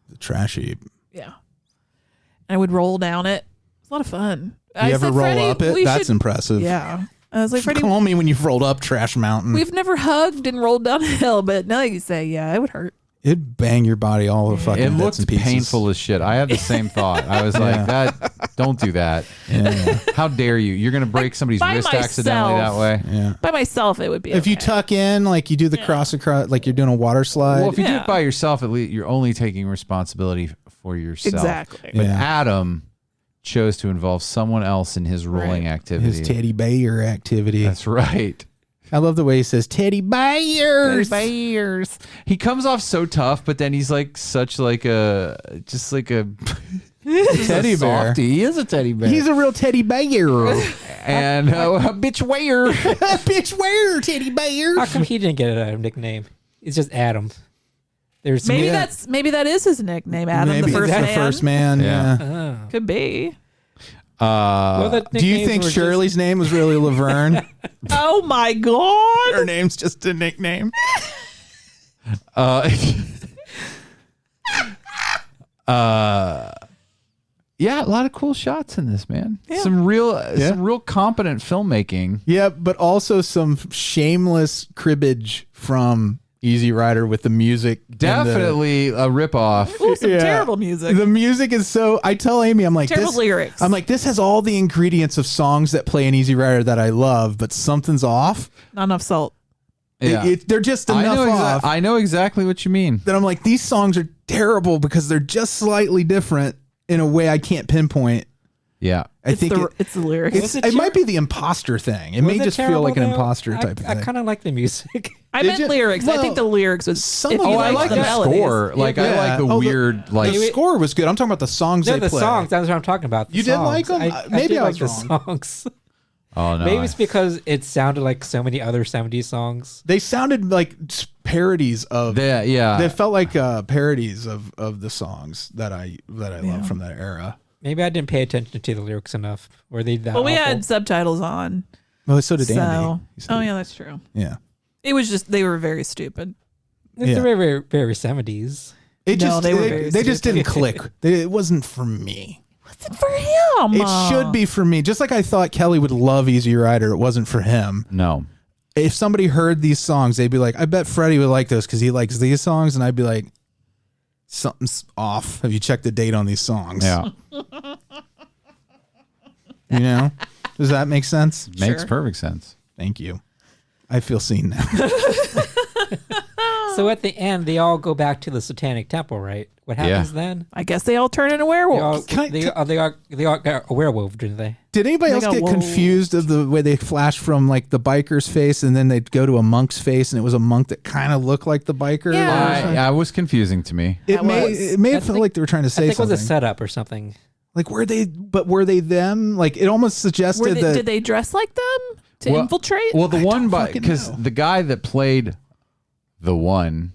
The trash heap. Yeah. I would roll down it. It was a lot of fun. You ever roll up it? That's impressive. Yeah. I was like, Freddie, call me when you've rolled up Trash Mountain. We've never hugged and rolled down a hill, but now you say, yeah, it would hurt. It'd bang your body all the fucking it bits looks and pieces. painful as shit. I had the same thought. I was like, don't do that. Yeah. How dare you? You're going to break somebody's wrist accidentally that way. Yeah. By myself, it would be If you tuck in, like you do the cross across, like you're doing a water slide. Well, if you do it by yourself, at least you're only taking responsibility for yourself. Exactly. But Adam chose to involve someone else in his rolling activity. His teddy bear activity. That's right. I love the way he says teddy bears. Teddy bears. He comes off so tough, but then he's like such like a teddy bear. Softy. He is a teddy bear. He's a real teddy bear. And a bitch wear. Bitch wear teddy bear. How come he didn't get a nickname? It's just Adam. There's maybe that is his nickname, Adam, maybe the first man. The first man. Yeah. Oh. Could be. Do you think Shirley's name was really Laverne? Oh my God. Her name's just a nickname. Yeah, a lot of cool shots in this, man. Yeah. Some real competent filmmaking. Yeah, but also some shameless cribbage from Easy Rider with the music. Definitely a ripoff. Ooh, some terrible music. The music is so. I tell Amy, I'm like, terrible lyrics. I'm like, this has all the ingredients of songs that play in Easy Rider that I love, but something's off. Not enough salt. Yeah. They're just enough off. I know exactly what you mean. That I'm like, these songs are terrible because they're just slightly different in a way I can't pinpoint. Yeah. I think it's the lyrics. It might be the imposter thing. It may just feel like an imposter type of thing. I kind of like the music. I meant lyrics. I think the lyrics was. I like the score. Like I like the weird. The score was good. I'm talking about the songs they play. The songs. That's what I'm talking about. You didn't like them? Maybe I was like wrong. The songs. Oh no. Maybe it's because it sounded like so many other 70s songs. They sounded like parodies of. Yeah. They felt like parodies of the songs that I love from that era. Maybe I didn't pay attention to the lyrics enough. Were they that? Well, we awful? had subtitles on. Well, so did Andy. Oh yeah, that's true. Yeah. It was just they were very stupid. It's very, very, very 70s. They just didn't click. It wasn't for me. Wasn't for him. It should be for me. Just like I thought Kelly would love Easy Rider, it wasn't for him. No. If somebody heard these songs, they'd be like, I bet Freddie would like those because he likes these songs. And I'd be like, something's off. Have you checked the date on these songs? Yeah. You know? Does that make sense? Makes perfect sense. Thank you. I feel seen now. So at the end, they all go back to the Satanic Temple, right? What happens then? I guess they all turn into werewolves. They all got a werewolf, didn't they? Did anybody else get confused of the way they flashed from like the biker's face and then they'd go to a monk's face and it was a monk that kind of looked like the biker? Yeah. It was confusing to me. It may have felt like they were trying to say I think something. it was a setup or something. Like were they them? Like it almost suggested that. Did they dress like them to infiltrate? Well, the one because the guy that played the one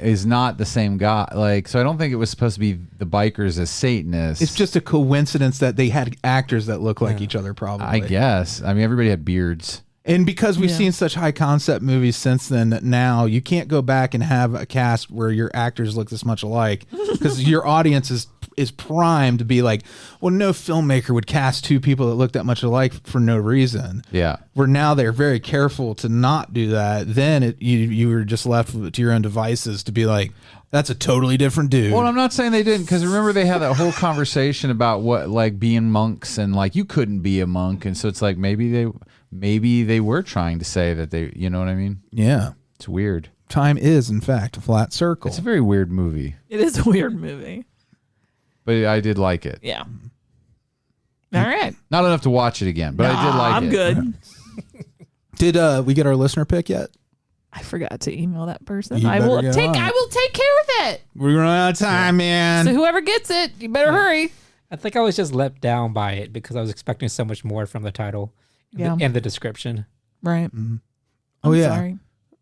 is not the same guy. Like, so I don't think it was supposed to be the bikers as Satanists. It's just a coincidence that they had actors that look like each other. Probably, I guess. I mean, everybody had beards. And because we've seen such high concept movies since then, now you can't go back and have a cast where your actors look this much alike because your audience is primed to be like, well, no filmmaker would cast two people that look that much alike for no reason. Yeah. Where now they're very careful to not do that. Then you were just left to your own devices to be like, that's a totally different dude. Well, I'm not saying they didn't, because remember they had that whole conversation about what like being monks and like you couldn't be a monk, and so it's like maybe they were trying to say that they, you know what I mean? Yeah, it's weird. Time is, in fact, a flat circle. It's a very weird movie, It is a weird movie. but I did like it. Yeah. All right. Not enough to watch it again, but I did like it. I'm good. Did we get our listener pick yet? I forgot to email that person. You I better will get take on it. I will take care of it. We're running out of time, man. So whoever gets it, you better hurry. I think I was just let down by it because I was expecting so much more from the title and the description. Right. Oh, I'm yeah. sorry.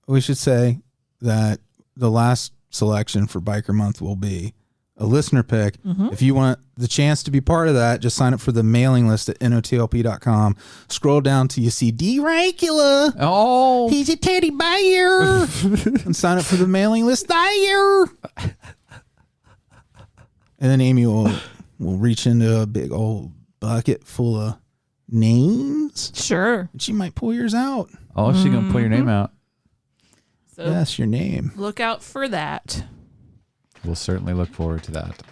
We should say that the last selection for Biker Month will be a listener pick. Mhm. If you want the chance to be part of that, just sign up for the mailing list at notlp.com. Scroll down till you see D. Racula. Oh. He's a teddy bear. And sign up for the mailing list there. And then Amy will reach into a big old bucket full of names. Sure. And she might pull yours out. Oh, she's going to pull your name out. So Yes, your name. look out for that. We'll certainly look forward to that.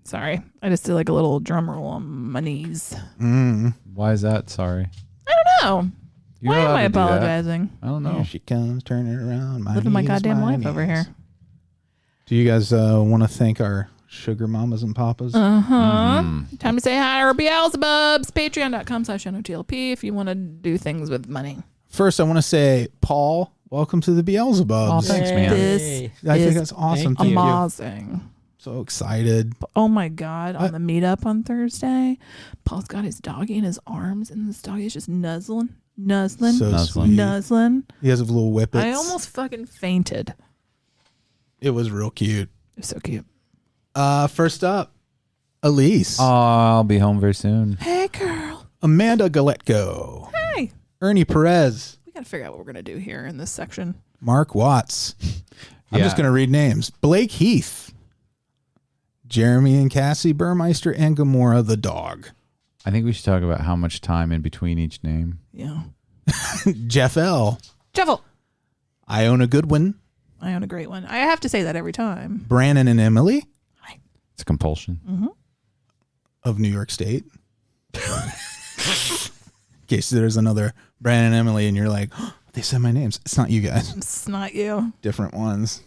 Sorry. I just did like a little drum roll on my knees. Why is that? Sorry. I don't know. You're Why am allowed I to do that. apologizing? I don't know. Here she comes, turning around. Living my goddamn life over here. Do you guys want to thank our sugar mamas and papas? Uh-huh. Time to say hi to our Beelzebubs. Patreon.com/NOTLP if you want to do things with money. First, I want to say, Paul, welcome to the Beelzebubs. Oh, thanks, man. This I think is that's awesome. Thank you. amazing. So excited. Oh my God. On the meetup on Thursday, Paul's got his doggy in his arms, and this doggy is just nuzzling. So sweet. Nuzzling. He has a little whippets. I almost fucking fainted. It was real cute. It was so cute. First up, Alise. I'll be home very soon. Hey, girl. Amanda Geletko. Hey. Ernie Perez. We got to figure out what we're going to do here in this section. Mark Watts. I'm Yeah. just going to read names. Blake Heath. Jeremy and Cassie Burmeister and Gamora the dog. I think we should talk about how much time in between each name. Yeah. Jeff L. Jeffel. Iona Goodwin. I own a great one. I have to say that every time. Branan and Emily It's a compulsion. of New York State. In case there's another Branan and Emily and you're like, oh, they said my names. It's not you guys. It's not you. Different ones.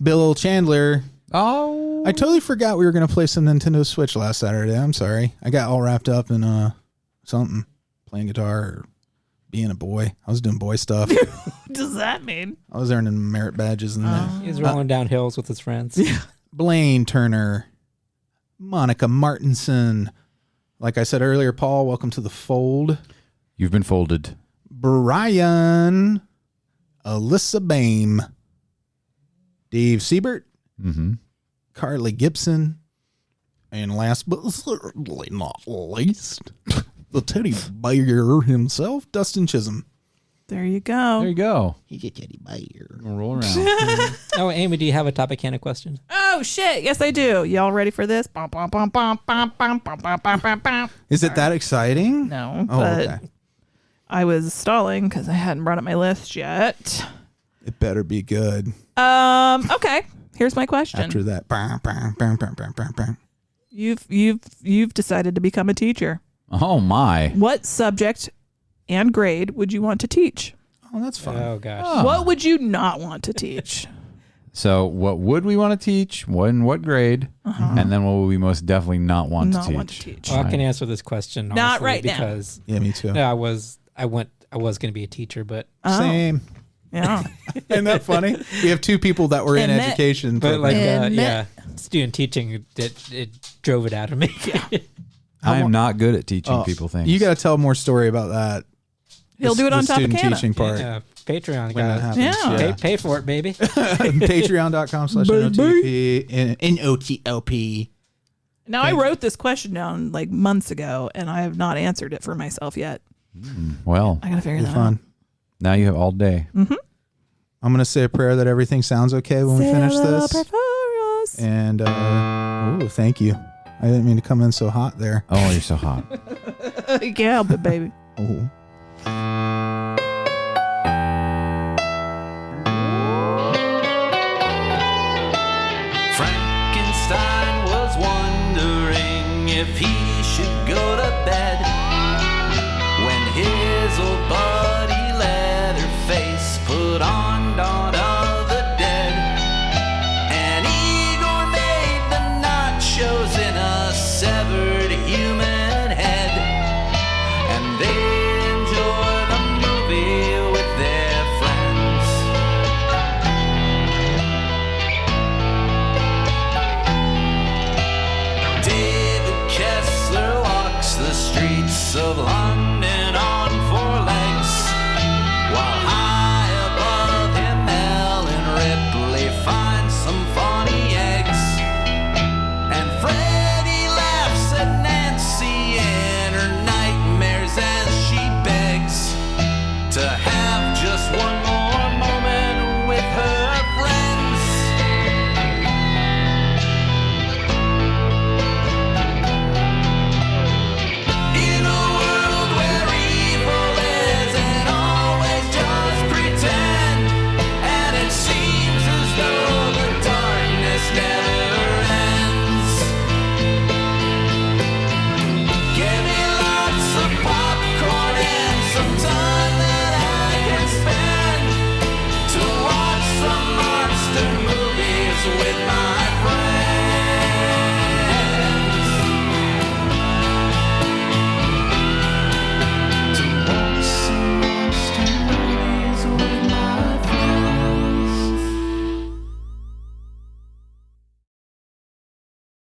Bill Chandler. Oh. I totally forgot we were going to play some Nintendo Switch last Saturday. I'm sorry. I got all wrapped up in something. Playing guitar or being a boy. I was doing boy stuff. What does that mean? I was earning merit badges and He's rolling down hills with his friends. Blayne Turner, Monica Martinson. Like I said earlier, Paul, welcome to the fold. You've been folded. Brian, Alyssa Boehm, Dave Siebert, Carla Gibson, and last but certainly not least, the teddy bear himself, Dustin Chisam. There you go. There you go. He's a teddy bear. We'll roll around. Oh, Amy, do you have a topic can of question? Oh, shit. Yes, I do. Y'all ready for this? Bum, bum, bum, bum, bum, bum, bum, bum, bum, bum, bum. Is it that exciting? No, Oh, but okay. I was stalling because I hadn't brought up my list yet. It better be good. Okay. Here's my question. After that, bam, bam, bam, bam, bam, bam, bam. You've decided to become a teacher. Oh, my. What subject and grade would you want to teach? Oh, that's fun. Oh, gosh. Oh. What would you not want to teach? So what would we want to teach? What grade? And then what would we most definitely not want to teach? Well, I can answer this question honestly, Not right now. because Yeah, me too. I was going to be a teacher, but Same. Yeah. Isn't that funny? We have two people that were in And that- education. but like And student teaching it drove it out of me. I am not good at teaching Oh, people things. You got to tell more story about that. He'll do it on top of student Canna. teaching part. Patreon When that got happens, Yeah. pay for it, baby. Patreon.com/NOTLP and NOTLP. Now, I wrote this question down like months ago, and I have not answered it for myself yet. Well, I got to figure Be that fun. out. now you have all day. I'm going to say a prayer that everything sounds okay when we finish this. And, thank you. I didn't mean to come in so hot there. Oh, you're so hot. You can't help it, baby. Oh. Frankenstein was wondering if he should go to bed when his old buddy Leatherface put on Dawn